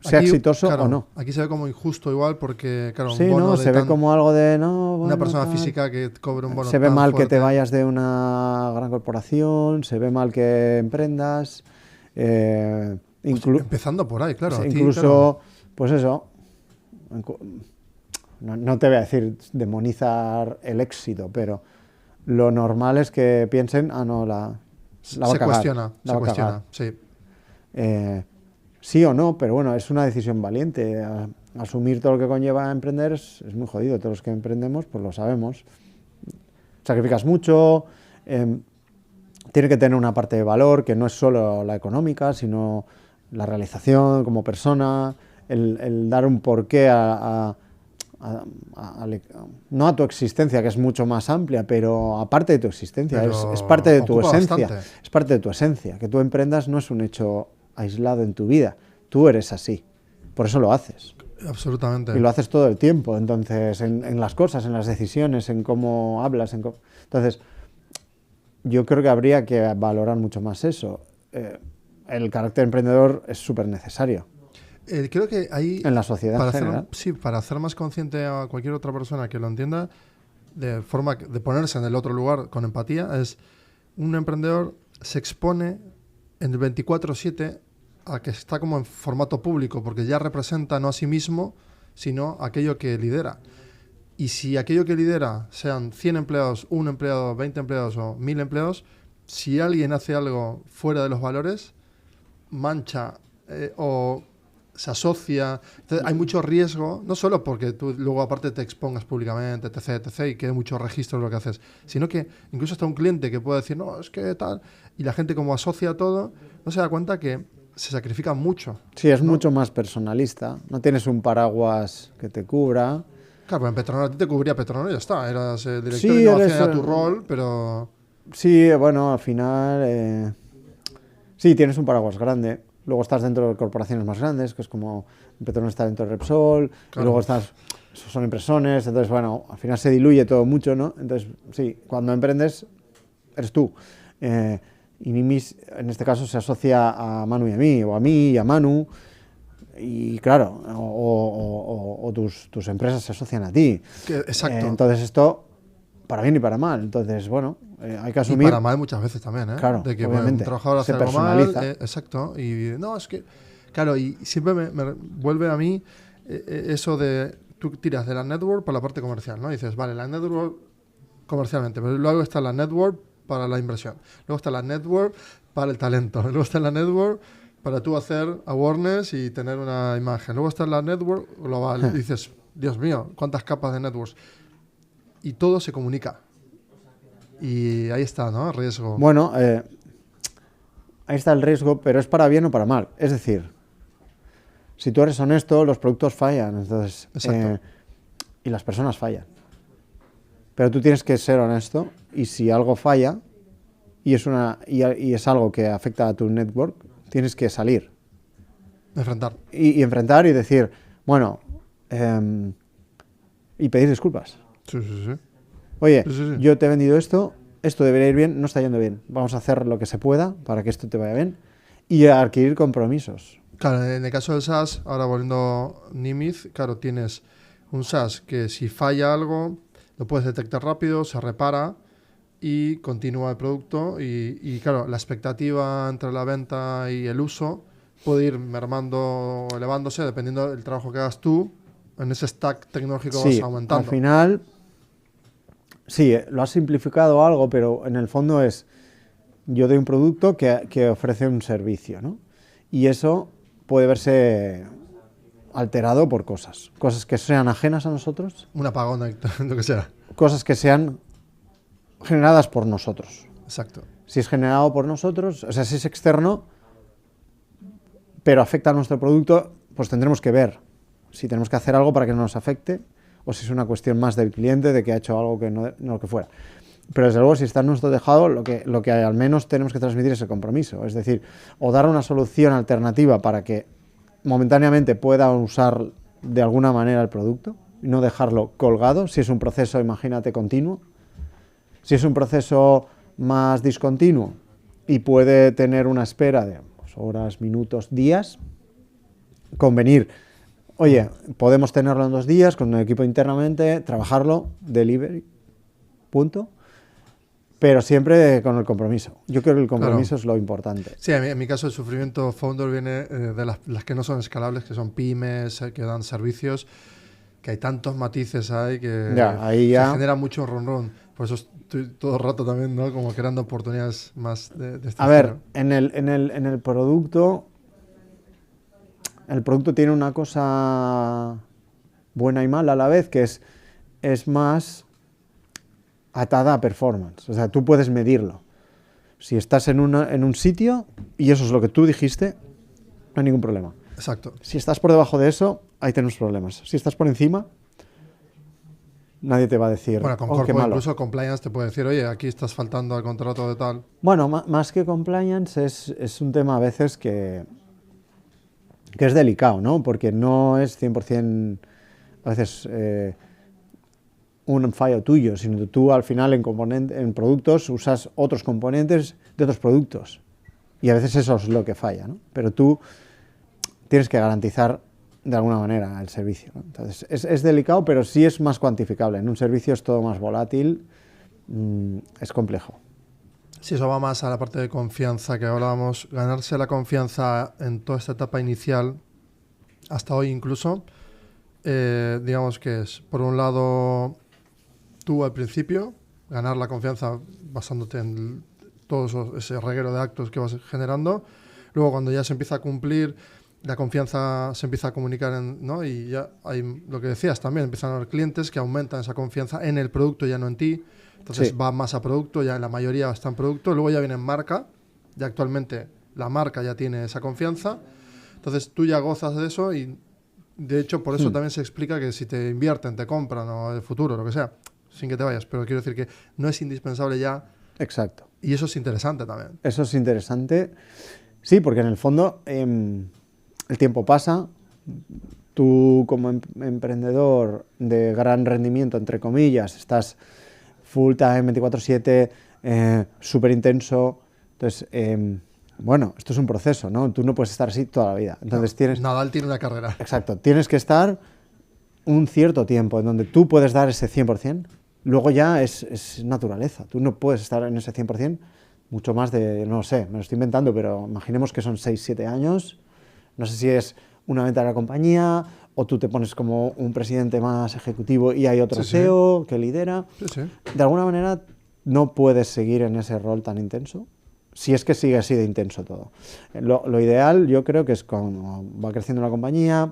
Sea Aquí, exitoso claro, o no. Aquí se ve como injusto igual porque, claro, Sí, un bono ¿no? de Se ve como algo de, no, una bueno, persona tal. física que cobre un bono Se ve tan mal que fuerte. te vayas de una gran corporación, se ve mal que emprendas. Empezando por ahí, claro. A ti, Incluso, pues eso, no te voy a decir demonizar el éxito, pero lo normal es que piensen, no, la va a se cagar, cuestiona, la se va a cagar. cuestiona, sí. Sí o no, pero bueno, es una decisión valiente. Asumir todo lo que conlleva emprender es muy jodido. Todos los que emprendemos, pues lo sabemos. Sacrificas mucho, tiene que tener una parte de valor que no es solo la económica, sino la realización como persona, el dar un porqué no a tu existencia, que es mucho más amplia, pero aparte de tu existencia, Pero es parte de tu ocupa esencia. bastante. Es parte de tu esencia. Que tú emprendas no es un hecho aislado en tu vida. Tú eres así. Por eso lo haces. Absolutamente. Y lo haces todo el tiempo. Entonces, en las cosas, en las decisiones, en cómo hablas. Entonces, yo creo que habría que valorar mucho más eso. El carácter emprendedor es súper necesario. Creo que ahí, en la sociedad para en general. para hacer más consciente a cualquier otra persona que lo entienda, de forma de ponerse en el otro lugar con empatía, es un emprendedor se expone en el 24/7 a que está como en formato público, porque ya representa no a sí mismo, sino aquello que lidera. Y si aquello que lidera sean 100 empleados, 1 empleado, 20 empleados o 1000 empleados, si alguien hace algo fuera de los valores, mancha o se asocia. Entonces, hay mucho riesgo, no solo porque tú luego aparte te expongas públicamente, etc., y quede mucho registro de lo que haces, sino que incluso hasta un cliente que puede decir, no, es que tal, y la gente como asocia todo, no se da cuenta que se sacrifica mucho. Sí, es ¿no? mucho más personalista. No tienes un paraguas que te cubra. Claro, en Petronor a ti te cubría Petronor y ya está, eras el director Sí, de innovación, eres, era tu rol, pero... Sí, bueno, al final... sí, tienes un paraguas grande. Luego estás dentro de corporaciones más grandes, que es como Petronor está dentro de Repsol, Claro. y luego estás... Son impresones, entonces, bueno, al final se diluye todo mucho, ¿no? Entonces, sí, cuando emprendes, eres tú. Y Nimis, en este caso, se asocia a Manu y a mí, o a mí y a Manu, y claro, o tus empresas se asocian a ti. Exacto. Entonces esto, para bien y para mal. Entonces, bueno, hay que Y asumir... para mal muchas veces también, ¿eh? Claro, de que obviamente, un trabajador hace se algo mal, personaliza. exacto, y no, es que, claro, y siempre me vuelve a mí eso de, tú tiras de la network para la parte comercial, ¿no? Y dices, vale, la network comercialmente, pero luego está la network para la inversión, luego está la network para el talento, luego está la network para tú hacer awareness y tener una imagen, luego está la network global, y dices, Dios mío, cuántas capas de networks, y todo se comunica. Y ahí está, ¿no? El riesgo. Bueno, ahí está el riesgo, pero es para bien o para mal. Es decir, si tú eres honesto, los productos fallan, entonces, y las personas fallan. Pero tú tienes que ser honesto, y si algo falla y es algo que afecta a tu network, tienes que salir. Enfrentar. Y enfrentar y decir, bueno, y pedir disculpas. Sí, sí, sí. Oye, Sí. yo te he vendido esto debería ir bien, no está yendo bien. Vamos a hacer lo que se pueda para que esto te vaya bien y a adquirir compromisos. Claro, en el caso del SaaS, ahora volviendo Nimiz, claro, tienes un SaaS que si falla algo, lo puedes detectar rápido, se repara y continúa el producto. Y claro, la expectativa entre la venta y el uso puede ir mermando o elevándose dependiendo del trabajo que hagas tú. En ese stack tecnológico vas aumentando. Al final, sí, lo has simplificado algo, pero en el fondo es, yo doy un producto que ofrece un servicio, ¿no? Y eso puede verse alterado por cosas que sean ajenas a nosotros. Un apagón, lo que sea. Cosas que sean generadas por nosotros. Exacto. Si es generado por nosotros, o sea, si es externo, pero afecta a nuestro producto, pues tendremos que ver si tenemos que hacer algo para que no nos afecte o si es una cuestión más del cliente de que ha hecho algo que no lo que fuera. Pero desde luego, si está en nuestro tejado, lo que al menos tenemos que transmitir es el compromiso. Es decir, o dar una solución alternativa para que momentáneamente pueda usar de alguna manera el producto y no dejarlo colgado. Si es un proceso, imagínate, continuo. Si es un proceso más discontinuo y puede tener una espera de horas, minutos, días, convenir, oye, podemos tenerlo en 2 días con un equipo internamente, trabajarlo, delivery, punto, pero siempre con el compromiso. Yo creo que el compromiso es lo importante. Sí, en mi caso el sufrimiento founder viene de las que no son escalables, que son pymes, que dan servicios, que hay tantos matices ahí que ahí ya se genera mucho ron. Por eso estoy todo el rato también, ¿no? Como creando oportunidades más de este A ver, en el producto, el producto tiene una cosa buena y mala a la vez, que es más atada a performance. O sea, tú puedes medirlo. Si estás en un sitio y eso es lo que tú dijiste, no hay ningún problema. Exacto. Si estás por debajo de eso, ahí tenemos problemas. Si estás por encima, nadie te va a decir, bueno, con qué Corpo malo. Incluso compliance te puede decir, oye, aquí estás faltando al contrato de tal. Bueno, más que compliance es un tema a veces que es delicado, ¿no? Porque no es 100% a veces un fallo tuyo, sino que tú al final en productos usas otros componentes de otros productos. Y a veces eso es lo que falla, ¿no? Pero tú tienes que garantizar de alguna manera el servicio, ¿no? Entonces, es delicado, pero sí es más cuantificable. En un servicio es todo más volátil, es complejo. Sí, eso va más a la parte de confianza que hablábamos. Ganarse la confianza en toda esta etapa inicial, hasta hoy incluso, digamos que es, por un lado, tú al principio, ganar la confianza basándote en todo ese reguero de actos que vas generando. Luego, cuando ya se empieza a cumplir, la confianza se empieza a comunicar, ¿no? Y ya hay lo que decías también, empiezan a haber clientes que aumentan esa confianza en el producto, ya no en ti. Entonces Sí. va más a producto, ya la mayoría está en producto. Luego ya viene en marca, ya actualmente la marca ya tiene esa confianza. Entonces tú ya gozas de eso y de hecho por eso también se explica que si te invierten, te compran o el futuro, lo que sea, sin que te vayas. Pero quiero decir que no es indispensable ya. Exacto. Y eso es interesante también. Eso es interesante. Sí, porque en el fondo el tiempo pasa. Tú como emprendedor de gran rendimiento, entre comillas, estás full time, 24/7, súper intenso. Entonces, bueno, esto es un proceso, ¿no? Tú no puedes estar así toda la vida. Entonces Nadal tiene una carrera. Exacto. Tienes que estar un cierto tiempo en donde tú puedes dar ese 100%. Luego ya es naturaleza. Tú no puedes estar en ese 100%, mucho más de, no lo sé, me lo estoy inventando, pero imaginemos que son 6-7 años. No sé si es una venta de la compañía o tú te pones como un presidente más ejecutivo y hay otro CEO que lidera. Sí. De alguna manera no puedes seguir en ese rol tan intenso, si es que sigue así de intenso todo. Lo ideal yo creo que es cuando va creciendo la compañía,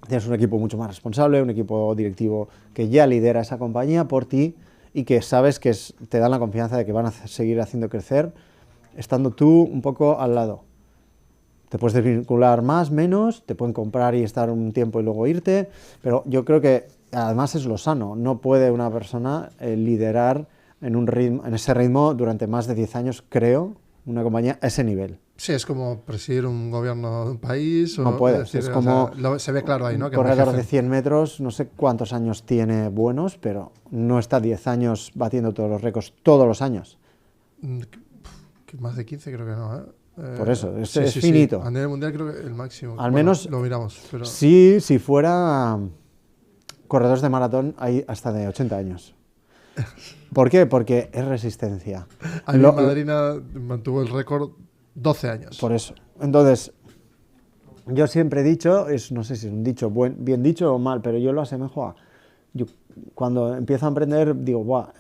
tienes un equipo mucho más responsable, un equipo directivo que ya lidera esa compañía por ti y que sabes que te dan la confianza de que van a seguir haciendo crecer, estando tú un poco al lado. Te puedes desvincular más, menos, te pueden comprar y estar un tiempo y luego irte, pero yo creo que además es lo sano. No puede una persona liderar en ese ritmo durante más de 10 años, creo, una compañía a ese nivel. Sí, es como presidir un gobierno de un país. No puedes, es como... se ve claro ahí, ¿no? Un corredor de 100 metros, no sé cuántos años tiene buenos, pero no está 10 años batiendo todos los récords, todos los años. Más de 15 creo que no, ¿eh? Por eso, es finito. Sí. A nivel mundial creo que el máximo. Al menos lo miramos. Pero... Sí, si fuera corredores de maratón hay hasta de 80 años. ¿Por qué? Porque es resistencia. Madrina mantuvo el récord 12 años. Por eso. Entonces, yo siempre he dicho, no sé si es un dicho bien dicho o mal, pero yo lo asemejo a... Yo, cuando empiezo a emprender, digo,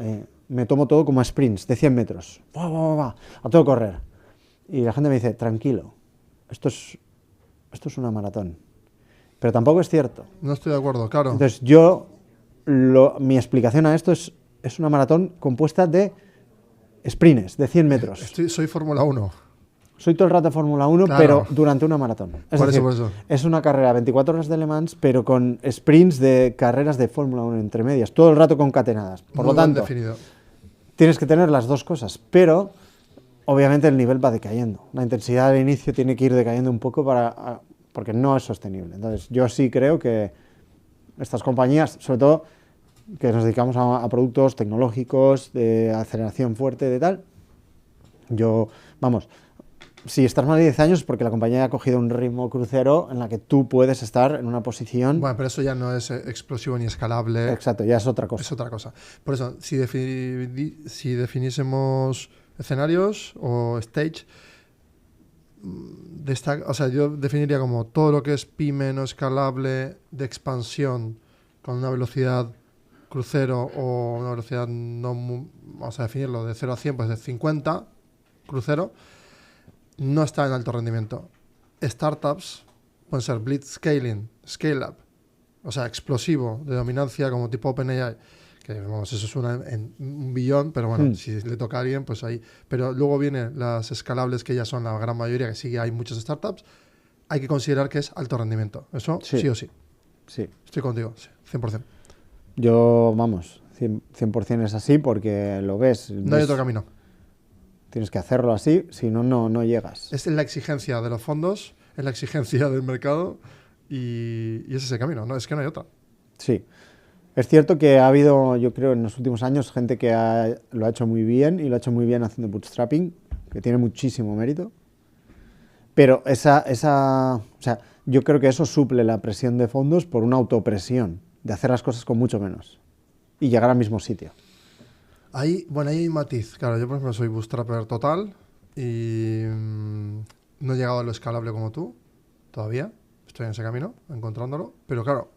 me tomo todo como a sprints de 100 metros. A todo correr. Y la gente me dice, tranquilo, esto es una maratón. Pero tampoco es cierto. No estoy de acuerdo, claro. Entonces mi explicación a esto es una maratón compuesta de sprints de 100 metros. Soy Fórmula 1. O soy todo el rato Fórmula 1, Claro. pero durante una maratón. Es Por decir, eso. es una carrera 24 horas de Le Mans, pero con sprints de carreras de Fórmula 1 entre medias, todo el rato concatenadas. Por Muy lo tanto, bien definido. tienes que tener las dos cosas, pero obviamente el nivel va decayendo. La intensidad del inicio tiene que ir decayendo un poco porque no es sostenible. Entonces, yo sí creo que estas compañías, sobre todo que nos dedicamos a productos tecnológicos, de aceleración fuerte, de tal, si estás más de 10 años es porque la compañía ha cogido un ritmo crucero en la que tú puedes estar en una posición... Bueno, pero eso ya no es explosivo ni escalable. Exacto, ya es otra cosa. Es otra cosa. Por eso, si definiésemos escenarios o stage, o sea, yo definiría como todo lo que es pyme no escalable de expansión con una velocidad crucero o una velocidad vamos a definirlo de 0 a 100, pues de 50 crucero, no está en alto rendimiento. Startups pueden ser blitzscaling, scale-up, o sea, explosivo, de dominancia como tipo OpenAI, que vamos, eso suena en un billón, pero bueno, si le toca a alguien, pues ahí. Pero luego vienen las escalables, que ya son la gran mayoría, que sí hay muchas startups, hay que considerar que es alto rendimiento. Eso sí o sí. Sí. Estoy contigo, sí, 100%. Yo, 100% es así porque lo ves. No hay otro camino. Tienes que hacerlo así, si no, no llegas. Es la exigencia de los fondos, es la exigencia del mercado y es ese camino, ¿no? Es que no hay otra. Sí. Es cierto que ha habido, yo creo, en los últimos años gente que lo ha hecho muy bien y lo ha hecho muy bien haciendo bootstrapping, que tiene muchísimo mérito. Pero o sea, yo creo que eso suple la presión de fondos por una autopresión de hacer las cosas con mucho menos y llegar al mismo sitio. Ahí hay un matiz. Claro, yo por ejemplo soy bootstrapper total y no he llegado a lo escalable como tú todavía. Estoy en ese camino, encontrándolo. Pero claro,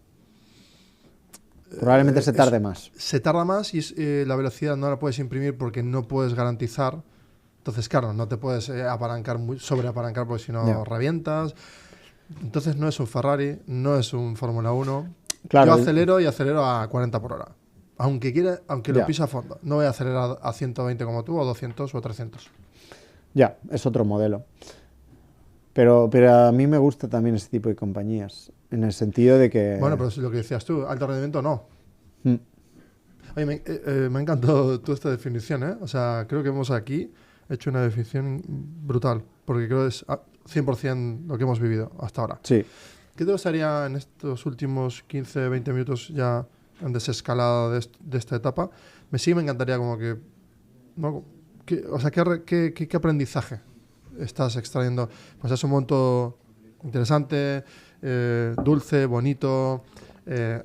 probablemente se tarde más. Se tarda más y la velocidad no la puedes imprimir porque no puedes garantizar. Entonces, claro, no te puedes sobreapalancar porque si no revientas. Entonces no es un Ferrari, no es un Fórmula 1. Claro, yo acelero y acelero a 40 por hora. Aunque lo pise a fondo. No voy a acelerar a 120 como tú, o 200 o 300. Ya, es otro modelo. Pero a mí me gusta también ese tipo de compañías, en el sentido de que... Bueno, pero es lo que decías tú, alto rendimiento no. Oye, me ha encantado toda esta definición, ¿eh? O sea, creo que hemos aquí hecho una definición brutal, porque creo que es 100% lo que hemos vivido hasta ahora. Sí. ¿Qué te gustaría en estos últimos 15, 20 minutos ya en desescalada de esta etapa? Me encantaría como que... ¿no? ¿Qué aprendizaje estás extrayendo? Pues es un monto interesante, dulce, bonito,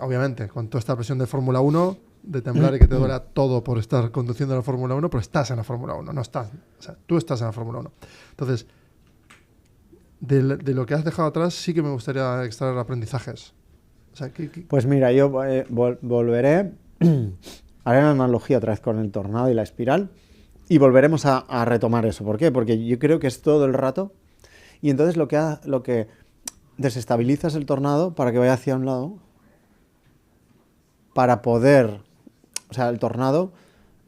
obviamente, con toda esta presión de Fórmula 1, de temblar y que te duela todo por estar conduciendo la Fórmula 1, pero estás en la Fórmula 1, no estás. O sea, tú estás en la Fórmula 1. Entonces, de lo que has dejado atrás, sí que me gustaría extraer aprendizajes. O sea, Pues mira, yo volveré, haré una analogía otra vez con el tornado y la espiral, y volveremos a retomar eso. ¿Por qué? Porque yo creo que es todo el rato, y entonces lo que desestabilizas el tornado para que vaya hacia un lado, para poder... O sea, el tornado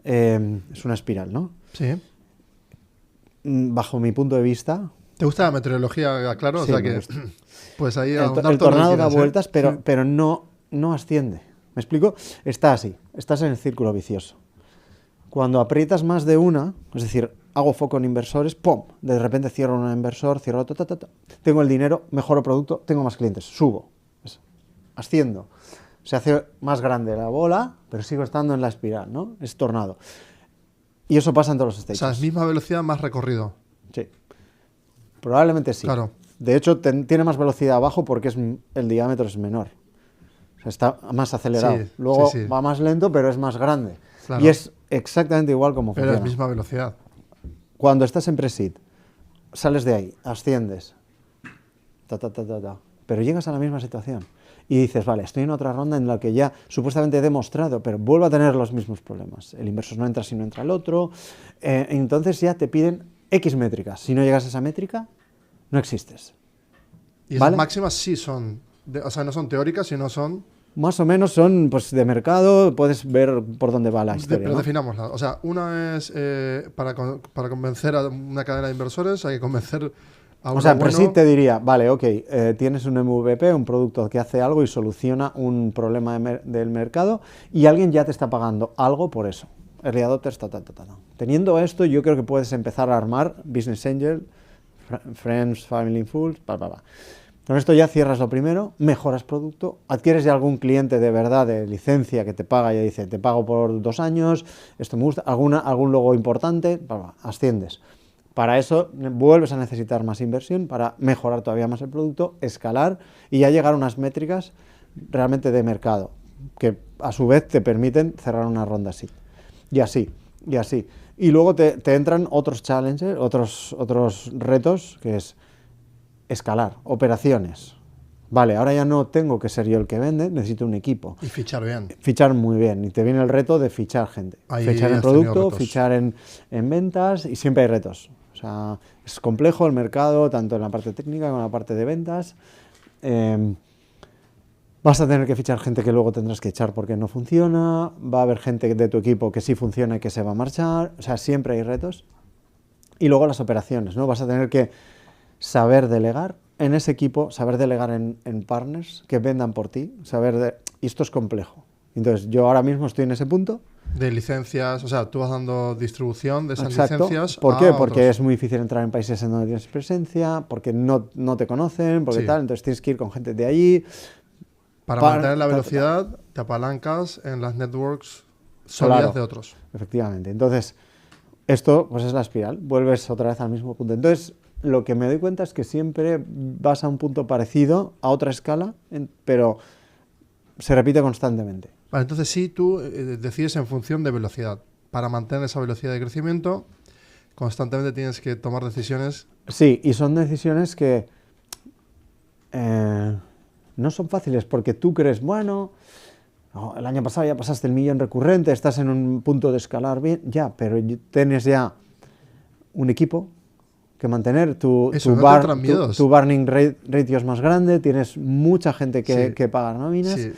es una espiral, ¿no? Sí. Bajo mi punto de vista... ¿Te gusta la meteorología, claro? Sí, o sea que pues ahí el tornado da vueltas, pero no asciende. ¿Me explico? Está así, estás en el círculo vicioso. Cuando aprietas más de una, es decir, hago foco en inversores, ¡pum! De repente cierro un inversor, cierro otro, tengo el dinero, mejoro producto, tengo más clientes, subo, asciendo. Se hace más grande la bola, pero sigo estando en la espiral, ¿no? Es tornado. Y eso pasa en todos los stages. O sea, es misma velocidad, más recorrido. Sí. Probablemente sí. Claro. De hecho, tiene más velocidad abajo porque el diámetro es menor. O sea, está más acelerado. Sí, Luego sí. va más lento, pero es más grande. Claro. Y es exactamente igual como Pero funciona. es misma velocidad. Cuando estás en pre-seed, sales de ahí, asciendes, pero llegas a la misma situación. Y dices, vale, estoy en otra ronda en la que ya supuestamente he demostrado, pero vuelvo a tener los mismos problemas. El inversor no entra si no entra el otro. Entonces ya te piden X métricas. Si no llegas a esa métrica, no existes. Y esas máximas sí son, o sea, no son teóricas, sino son Más o menos son pues de mercado, puedes ver por dónde va la historia. Pero ¿no? definámosla. O sea, una es para convencer a una cadena de inversores, hay que convencer a O uno sea, pero sí bueno. te diría, vale, ok, tienes un MVP, un producto que hace algo y soluciona un problema del mercado y alguien ya te está pagando algo por eso. Early adopters, ta, ta, ta, ta, ta. Teniendo esto, yo creo que puedes empezar a armar Business Angel, Friends, Family Fools, pa, pa, pa. Con esto ya cierras lo primero, mejoras producto, adquieres ya algún cliente de verdad de licencia que te paga y dice, te pago por 2 años, esto me gusta, algún logo importante, pa, pa, asciendes. Para eso vuelves a necesitar más inversión para mejorar todavía más el producto, escalar y ya llegar a unas métricas realmente de mercado, que a su vez te permiten cerrar una ronda así. Y así, y así. Y luego te entran otros challenges, otros retos, que es escalar, operaciones. Vale, ahora ya no tengo que ser yo el que vende, necesito un equipo. Y fichar bien. Fichar muy bien. Y te viene el reto de fichar gente. Ahí Fichar en has tenido producto, retos. fichar en ventas y siempre hay retos. O sea, es complejo el mercado, tanto en la parte técnica como en la parte de ventas. Vas a tener que fichar gente que luego tendrás que echar porque no funciona. Va a haber gente de tu equipo que sí funciona y que se va a marchar. O sea, siempre hay retos. Y luego las operaciones, ¿no? Vas a tener que saber delegar en ese equipo, saber delegar en partners que vendan por ti, y esto es complejo. Entonces, yo ahora mismo estoy en ese punto. De licencias, o sea, tú vas dando distribución de esas Exacto. licencias. ¿Por qué? a Porque otros. es muy difícil entrar en países en donde tienes presencia, porque no te conocen, porque Sí. tal, entonces tienes que ir con gente de allí. Para mantener la velocidad, te apalancas en las networks sólidas Claro. de otros. Efectivamente. Entonces, esto pues es la espiral, vuelves otra vez al mismo punto. Entonces, lo que me doy cuenta es que siempre vas a un punto parecido, a otra escala, pero se repite constantemente. Vale, entonces sí, tú decides en función de velocidad. Para mantener esa velocidad de crecimiento, constantemente tienes que tomar decisiones. Sí, y son decisiones que no son fáciles porque tú crees, bueno, el año pasado ya pasaste el 1.000.000 recurrente, estás en un punto de escalar bien, ya, pero tienes ya un equipo que mantener, tu burning ratio es más grande, tienes mucha gente que paga nóminas. Sí.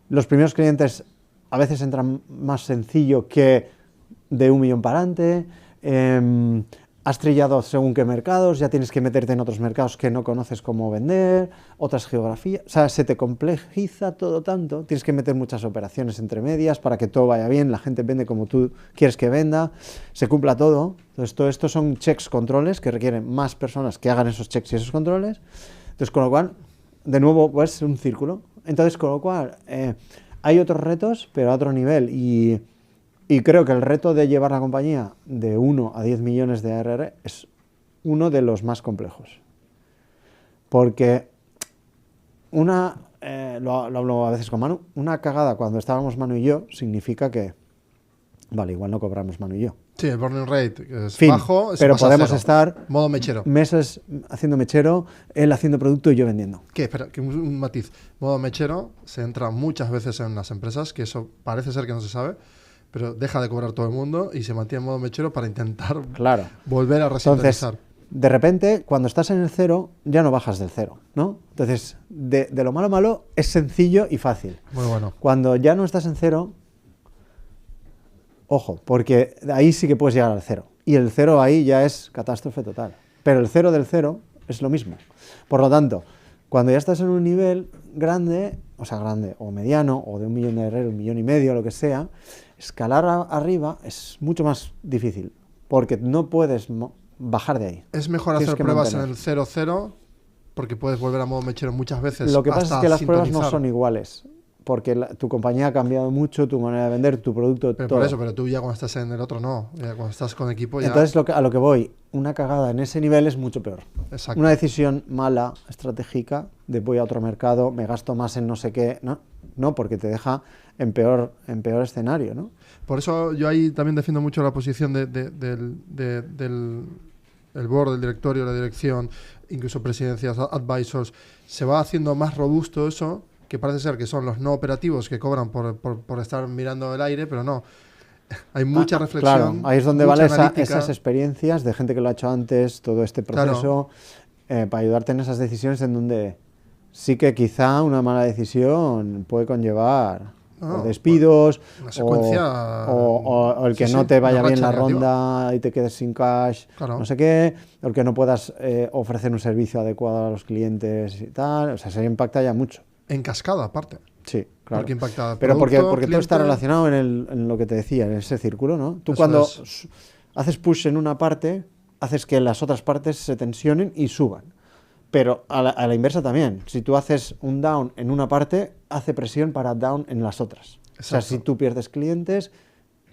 Los primeros clientes a veces entran más sencillo que de 1.000.000 para adelante. Has trillado según qué mercados, ya tienes que meterte en otros mercados que no conoces cómo vender, otras geografías, o sea, se te complejiza todo tanto, tienes que meter muchas operaciones entre medias para que todo vaya bien, la gente vende como tú quieres que venda, se cumpla todo. Entonces, todo esto son checks, controles que requieren más personas que hagan esos checks y esos controles. Entonces, con lo cual, de nuevo, pues un círculo. Entonces, con lo cual, hay otros retos, pero a otro nivel. Y creo que el reto de llevar la compañía de 1 a 10 millones de ARR es uno de los más complejos. Porque lo hablo a veces con Manu, una cagada cuando estábamos Manu y yo significa que, vale, igual no cobramos Manu y yo. Sí, el burning rate es fin, bajo, pero podemos estar modo mechero. Meses haciendo mechero, él haciendo producto y yo vendiendo. ¿Qué? Espera, que un matiz. Modo mechero se entra muchas veces en las empresas, que eso parece ser que no se sabe, pero deja de cobrar todo el mundo y se mantiene en modo mechero para intentar volver a resintonizar. Entonces, de repente, cuando estás en el cero, ya no bajas del cero, ¿no? Entonces, de lo malo es sencillo y fácil. Muy bueno. Cuando ya no estás en cero, ojo, porque ahí sí que puedes llegar al cero. Y el cero ahí ya es catástrofe total. Pero el cero del cero es lo mismo. Por lo tanto, cuando ya estás en un nivel grande, o sea, grande o mediano, o de 1 millón de ARR, 1,5 millones, lo que sea, escalar arriba es mucho más difícil, porque no puedes bajar de ahí. Es mejor hacer pruebas en el 0-0, porque puedes volver a modo mechero muchas veces. Lo que pasa es que las pruebas no son iguales, porque tu compañía ha cambiado mucho, tu manera de vender, tu producto, pero todo. Por eso, pero tú ya cuando estás en el otro no, ya cuando estás con equipo ya... Entonces a lo que voy, una cagada en ese nivel es mucho peor. Exacto. Una decisión mala, estratégica, de voy a otro mercado, me gasto más en no sé qué, no, porque te deja en peor escenario, ¿no? Por eso yo ahí también defiendo mucho la posición del board, del directorio, la dirección, incluso presidencias, advisors. Se va haciendo más robusto eso, que parece ser que son los no operativos que cobran por estar mirando el aire, pero no. Hay mucha reflexión. Claro, ahí es donde valen esas experiencias de gente que lo ha hecho antes, todo este proceso, para ayudarte en esas decisiones en donde sí que quizá una mala decisión puede conllevar No, o despidos una secuencia. o el que Sí, no sí, te una vaya bien racha la negativa. ronda y te quedes sin cash, Claro. no sé qué, o el que no puedas ofrecer un servicio adecuado a los clientes y tal. O sea, se impacta ya mucho. En cascada, aparte. Sí, claro. Porque impacta Pero producto, porque todo está cliente. relacionado en lo que te decía, en ese círculo, ¿no? Tú Eso cuando es. haces push en una parte, haces que las otras partes se tensionen y suban. Pero a la inversa también. Si tú haces un down en una parte, hace presión para down en las otras. O sea, Exacto. si tú pierdes clientes,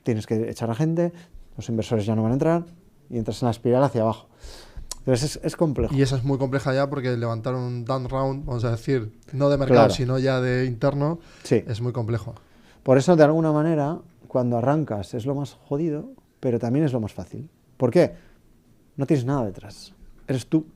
tienes que echar a gente, los inversores ya no van a entrar y entras en la espiral hacia abajo. Entonces es complejo. Y esa es muy compleja ya porque levantar un down round, vamos a decir, no de mercado, Claro. sino ya de interno, Sí. es muy complejo. Por eso, de alguna manera, cuando arrancas es lo más jodido, pero también es lo más fácil. ¿Por qué? No tienes nada detrás. Eres tú.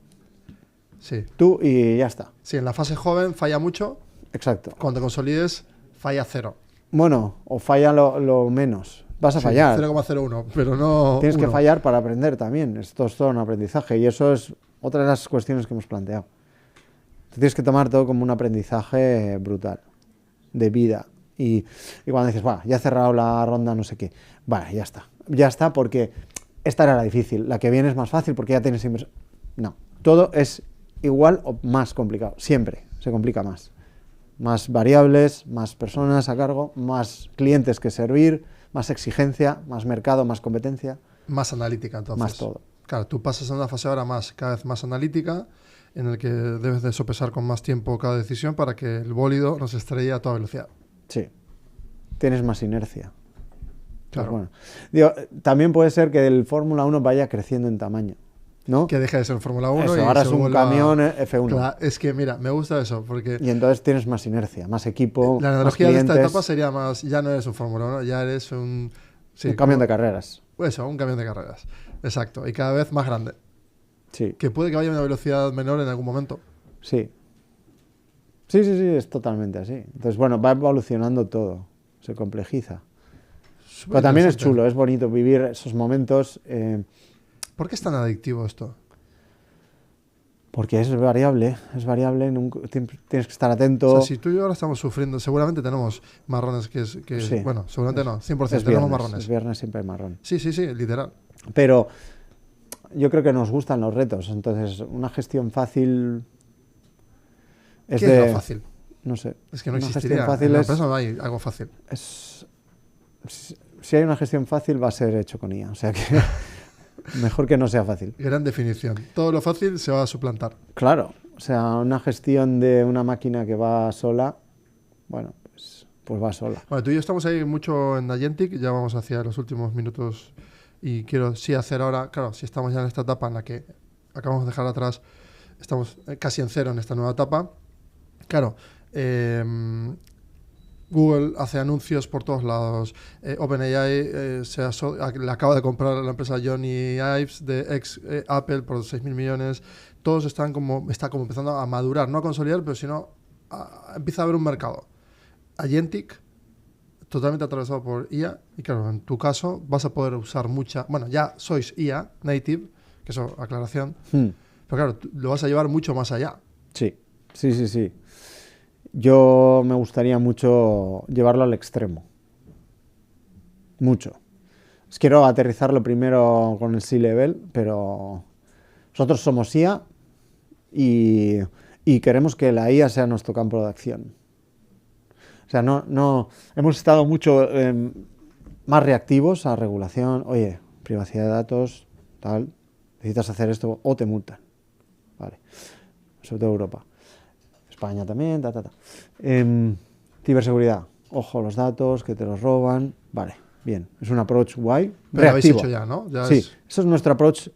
Sí. Tú y ya está. Sí, en la fase joven falla mucho, Exacto. cuando te consolides falla cero. Bueno, o falla lo menos. Vas a Sí, fallar. 0,01, pero no Tienes que 1. fallar para aprender también. Esto es todo un aprendizaje y eso es otra de las cuestiones que hemos planteado. Tú tienes que tomar todo como un aprendizaje brutal, de vida. Y cuando dices, va, ya he cerrado la ronda, no sé qué, vale, ya está. Ya está porque esta era la difícil. La que viene es más fácil porque ya tienes inversión. No, todo es igual o más complicado. Siempre se complica más. Más variables, más personas a cargo, más clientes que servir, más exigencia, más mercado, más competencia, Más analítica, entonces. más todo. Claro, tú pasas a una fase ahora cada vez más analítica, en el que debes de sopesar con más tiempo cada decisión para que el bólido no se estrelle a toda velocidad. Sí, tienes más inercia. Pues Claro. bueno. Digo, también puede ser que el Fórmula 1 vaya creciendo en tamaño, ¿no? Que deje de ser Fórmula 1 Eso, y ahora se es un vuelva... camión F1. Claro, es que mira, me gusta eso, porque Y entonces tienes más inercia, más equipo, la más analogía de esta clientes, etapa sería más, ya no eres un Fórmula 1, ya eres un... Sí, un camión como- de carreras. Eso, un camión de carreras. Exacto, y cada vez más grande. Sí, Que puede que vaya a una velocidad menor en algún momento. sí. Sí, sí, sí, es totalmente así. Entonces, bueno, va evolucionando todo, se complejiza. Súper Pero también es interesante. chulo, es bonito vivir esos momentos ¿Por qué es tan adictivo esto? porque es variable, tienes que estar atento. O sea, si tú y yo ahora estamos sufriendo, seguramente tenemos marrones Sí. bueno, seguramente no, 100%, Es tenemos viernes, marrones. es viernes siempre hay marrón. Sí, sí, sí, literal. Pero yo creo que nos gustan los retos, entonces una gestión fácil es ¿Qué de... es lo fácil? No sé. Es que no Una existiría. gestión fácil En la es, empresa no hay algo fácil. si hay una gestión fácil va a ser hecho con IA, o sea que mejor que no sea fácil. Gran definición. Todo lo fácil se va a suplantar. Claro, o sea, una gestión de una máquina que va sola, bueno, pues va sola. Bueno, tú y yo estamos ahí mucho en Agentic, ya vamos hacia los últimos minutos y quiero sí hacer ahora, claro, si estamos ya en esta etapa en la que acabamos de dejar atrás, estamos casi en cero en esta nueva etapa. Claro, Google hace anuncios por todos lados. OpenAI le acaba de comprar a la empresa Johnny Ives de ex Apple por 6.000 millones. Todos está como empezando a madurar, no a consolidar, pero sino empieza a haber un mercado. Agentic, totalmente atravesado por IA. Y claro, en tu caso vas a poder usar bueno, ya sois IA native, que eso, aclaración. Pero claro, lo vas a llevar mucho más allá. Sí, sí, sí, sí. Yo me gustaría mucho llevarlo al extremo. Mucho. Quiero aterrizarlo primero con el C-Level, pero nosotros somos IA y queremos que la IA sea nuestro campo de acción. O sea, no hemos estado mucho más reactivos a regulación. Oye, privacidad de datos, tal, necesitas hacer esto o te multan. Vale. Sobre todo Europa. España también, ciberseguridad. Ojo, los datos, que te los roban. Vale, bien. Es un approach guay. Pero lo habéis reactivo. hecho ya, ¿no? Ya Sí, eso es nuestro approach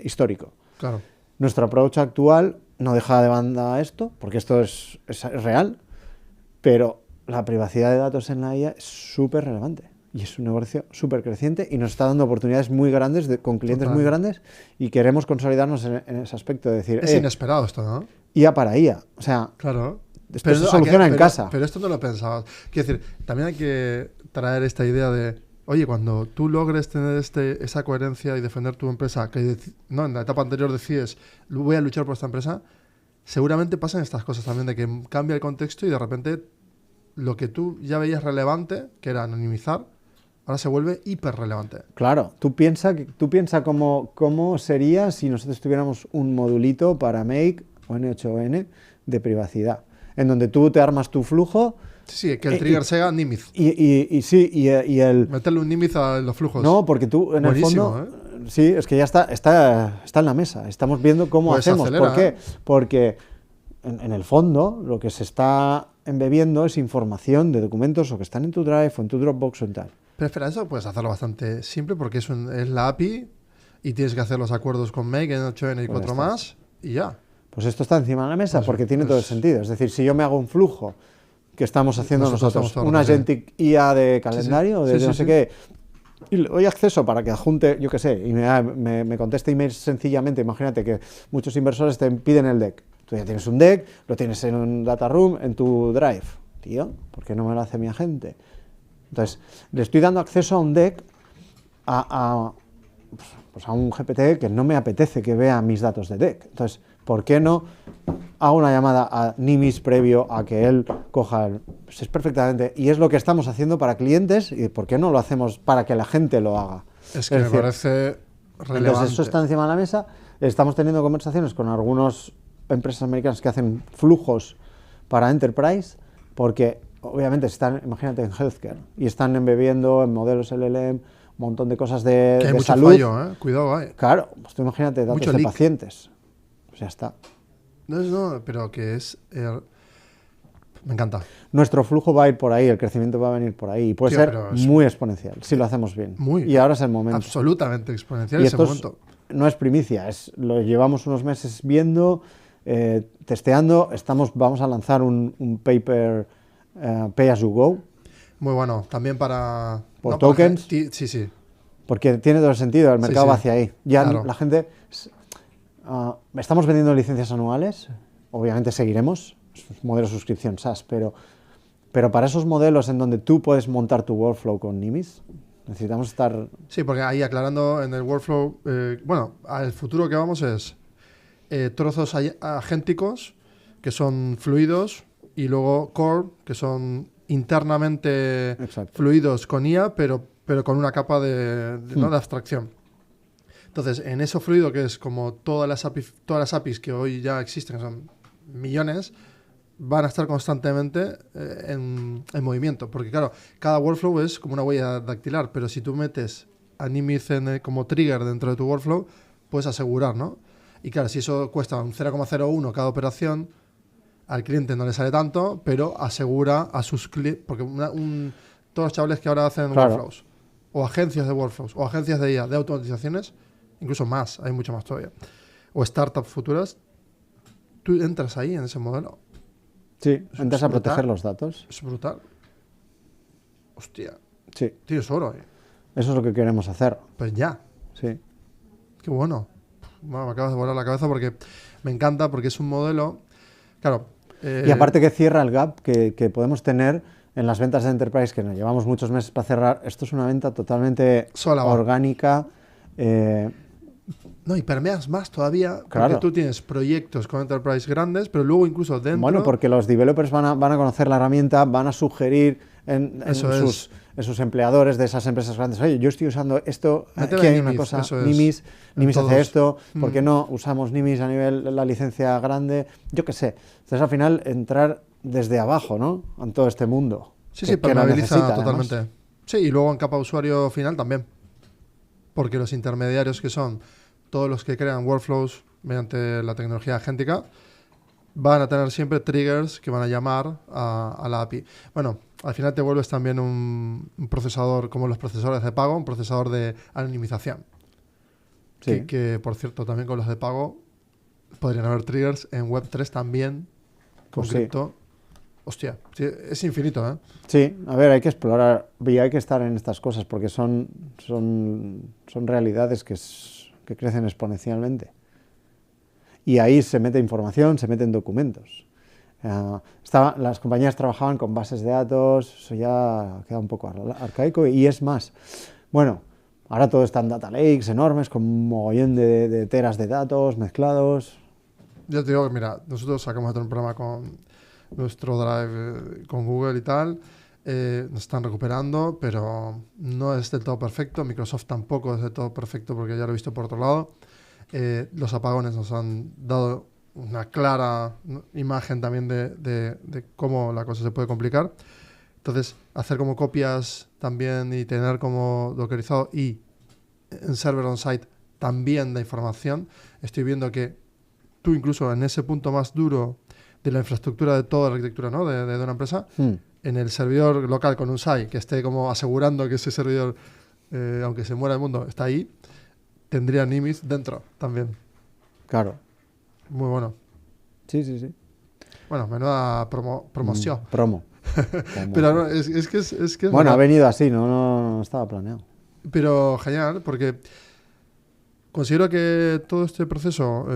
histórico. Claro. Nuestro approach actual no deja de banda esto, porque esto es real, pero la privacidad de datos en la IA es súper relevante. Y es un negocio súper creciente y nos está dando oportunidades muy grandes con clientes Total. muy grandes y queremos consolidarnos en ese aspecto de decir, Es inesperado esto, ¿no? IA para IA. O sea, Claro. esto se soluciona en casa. Pero esto no lo pensabas. Quiero decir, también hay que traer esta idea de, oye, cuando tú logres tener esa coherencia y defender tu empresa, que en la etapa anterior decides, voy a luchar por esta empresa, seguramente pasan estas cosas también, de que cambia el contexto y de repente lo que tú ya veías relevante, que era anonimizar, ahora se vuelve hiper relevante. Claro, tú piensa cómo sería si nosotros tuviéramos un modulito para Make o N8N de privacidad, en donde tú te armas tu flujo. Sí, que el trigger sea Nimiz. Y el... Meterle un Nimiz a los flujos. No, porque tú en Buenísimo, el fondo... Sí, es que ya está en la mesa. Estamos viendo cómo Pues hacemos. acelera, ¿Por qué? Porque en el fondo lo que se está embebiendo es información de documentos o que están en tu Drive o en tu Dropbox o en tal. Pero espera, eso puedes hacerlo bastante simple porque es la API y tienes que hacer los acuerdos con Make, N8N y Pues 4 más y ya. Pues esto está encima de la mesa Pues, porque tiene todo el sentido. Es decir, si yo me hago un flujo que estamos haciendo nosotros un Agentic IA de calendario, de no sé qué, y le doy acceso para que adjunte, yo qué sé, y me conteste emails sencillamente. Imagínate que muchos inversores te piden el deck. Tú ya tienes un deck, lo tienes en un data room, en tu Drive. Tío, ¿por qué no me lo hace mi agente? Entonces, le estoy dando acceso a un deck a un GPT que no me apetece que vea mis datos de deck. Entonces, ¿por qué no hago una llamada a Nimis previo a que él coja el... Pues es perfectamente, y es lo que estamos haciendo para clientes, y ¿por qué no lo hacemos para que la gente lo haga? Es que me parece relevante. Entonces, eso está encima de la mesa. Estamos teniendo conversaciones con algunas empresas americanas que hacen flujos para Enterprise, porque obviamente están, imagínate, en healthcare, y están embebiendo en modelos LLM, un montón de cosas de que hay mucho salud. Fallo, ¿eh? Cuidado, hay. Claro, pues tú imagínate datos Mucho de leak. pacientes. Pues ya está. No, pero que es... me encanta. Nuestro flujo va a ir por ahí, el crecimiento va a venir por ahí. Y puede ser muy exponencial, si lo hacemos bien. Y ahora es el momento. Absolutamente exponencial y ese momento. No es primicia, lo llevamos unos meses viendo, testeando. Vamos a lanzar un paper Pay as you go. Muy bueno, también para... Por tokens. Sí. Porque tiene todo el sentido, el mercado va hacia ahí. Ya claro. La gente... estamos vendiendo licencias anuales, obviamente seguiremos, modelo de suscripción SaaS, pero para esos modelos en donde tú puedes montar tu workflow con Nimis, necesitamos estar... Sí, porque ahí aclarando en el workflow, bueno, al futuro que vamos es trozos agénticos, que son fluidos, y luego core, que son internamente fluidos con IA, pero con una capa de abstracción. Entonces, en eso fluido, que es como todas las APIs que hoy ya existen, que son millones, van a estar constantemente en movimiento. Porque claro, cada workflow es como una huella dactilar, pero si tú metes a Nimis como trigger dentro de tu workflow, puedes asegurar, ¿no? Y claro, si eso cuesta un 0,01 cada operación, al cliente no le sale tanto, pero asegura a sus clientes, porque todos los chavales que ahora hacen workflows, o agencias de workflows, o agencias de IA, de automatizaciones, incluso más, hay mucho más todavía, o startups futuras, tú entras ahí en ese modelo. Sí, entras a proteger los datos. Es brutal. Hostia. Sí. Tienes oro ahí. Eso es lo que queremos hacer. Pues ya. Sí. Qué bueno. Bueno, me acabas de volar la cabeza porque me encanta, porque es un modelo... Claro. Y aparte que cierra el gap que podemos tener en las ventas de Enterprise, que nos llevamos muchos meses para cerrar. Esto es una venta totalmente orgánica. No, y permeas más todavía, claro. Porque tú tienes proyectos con Enterprise grandes, pero luego incluso dentro... Bueno, porque los developers van a conocer la herramienta, van a sugerir en sus empleadores de esas empresas grandes, oye, yo estoy usando esto, aquí hay una cosa, Nimis hace esto, ¿por qué no usamos Nimis a nivel de la licencia grande? Yo qué sé. Entonces, al final, entrar desde abajo, ¿no? En todo este mundo. Sí, permeabiliza totalmente. Además. Sí, y luego en capa usuario final también. Porque los intermediarios que son todos los que crean workflows mediante la tecnología agéntica van a tener siempre triggers que van a llamar a la API. Bueno, al final te vuelves también un procesador como los procesadores de pago, un procesador de anonimización. Sí. Que, por cierto, también con los de pago podrían haber triggers en Web3 también, con cripto. Hostia, sí, es infinito, ¿eh? Sí, a ver, hay que explorar y hay que estar en estas cosas porque son realidades que crecen exponencialmente. Y ahí se mete información, se meten documentos. Las compañías trabajaban con bases de datos, eso ya queda un poco arcaico y es más. Bueno, ahora todo está en data lakes enormes con un mogollón de teras de datos mezclados. Yo te digo, mira, nosotros acabamos de tener un problema con nuestro Drive con Google y tal. Nos están recuperando, pero no es del todo perfecto. Microsoft tampoco es del todo perfecto porque ya lo he visto por otro lado. Los apagones nos han dado una clara imagen también de cómo la cosa se puede complicar. Entonces, hacer como copias también y tener como dockerizado y en server on-site también la información. Estoy viendo que tú incluso en ese punto más duro de la infraestructura de toda la arquitectura, ¿no? de una empresa, en el servidor local con un SAI que esté como asegurando que ese servidor, aunque se muera el mundo, está ahí, tendría NIMIS dentro también. Claro. Muy bueno. Sí, sí, sí. Bueno, menuda promoción. Promo. Pero no, es que es bueno, verdad. ha venido así, no estaba planeado. Pero genial, porque considero que todo este proceso,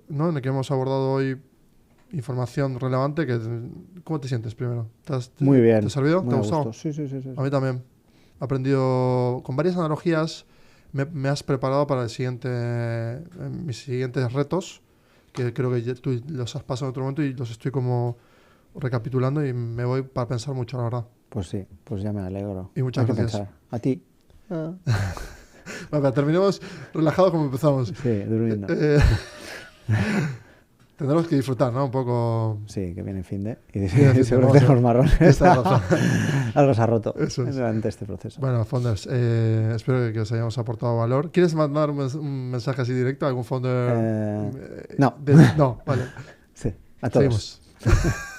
¿no? En el que hemos abordado hoy información relevante, ¿cómo te sientes primero? Muy bien. ¿Te ha servido? Muy ¿Te ha a gustado? gusto. Sí. A mí también. He aprendido con varias analogías. Me has preparado para mis siguientes retos, que creo que tú los has pasado en otro momento y los estoy como recapitulando y me voy para pensar mucho, la verdad. Pues sí, pues ya me alegro. Y muchas Hay que gracias. pensar. A ti. Bueno, terminemos relajados como empezamos. Sí, durmiendo. Tendremos que disfrutar, ¿no? Un poco. Sí, que viene fin de. Y Sí, seguro que tenemos marrones. Esta razón. Algo se ha roto Eso es. durante este proceso. Bueno, founders, espero que os hayamos aportado valor. ¿Quieres mandar un mensaje así directo a algún founder? No. No, vale. Sí, a todos. Seguimos.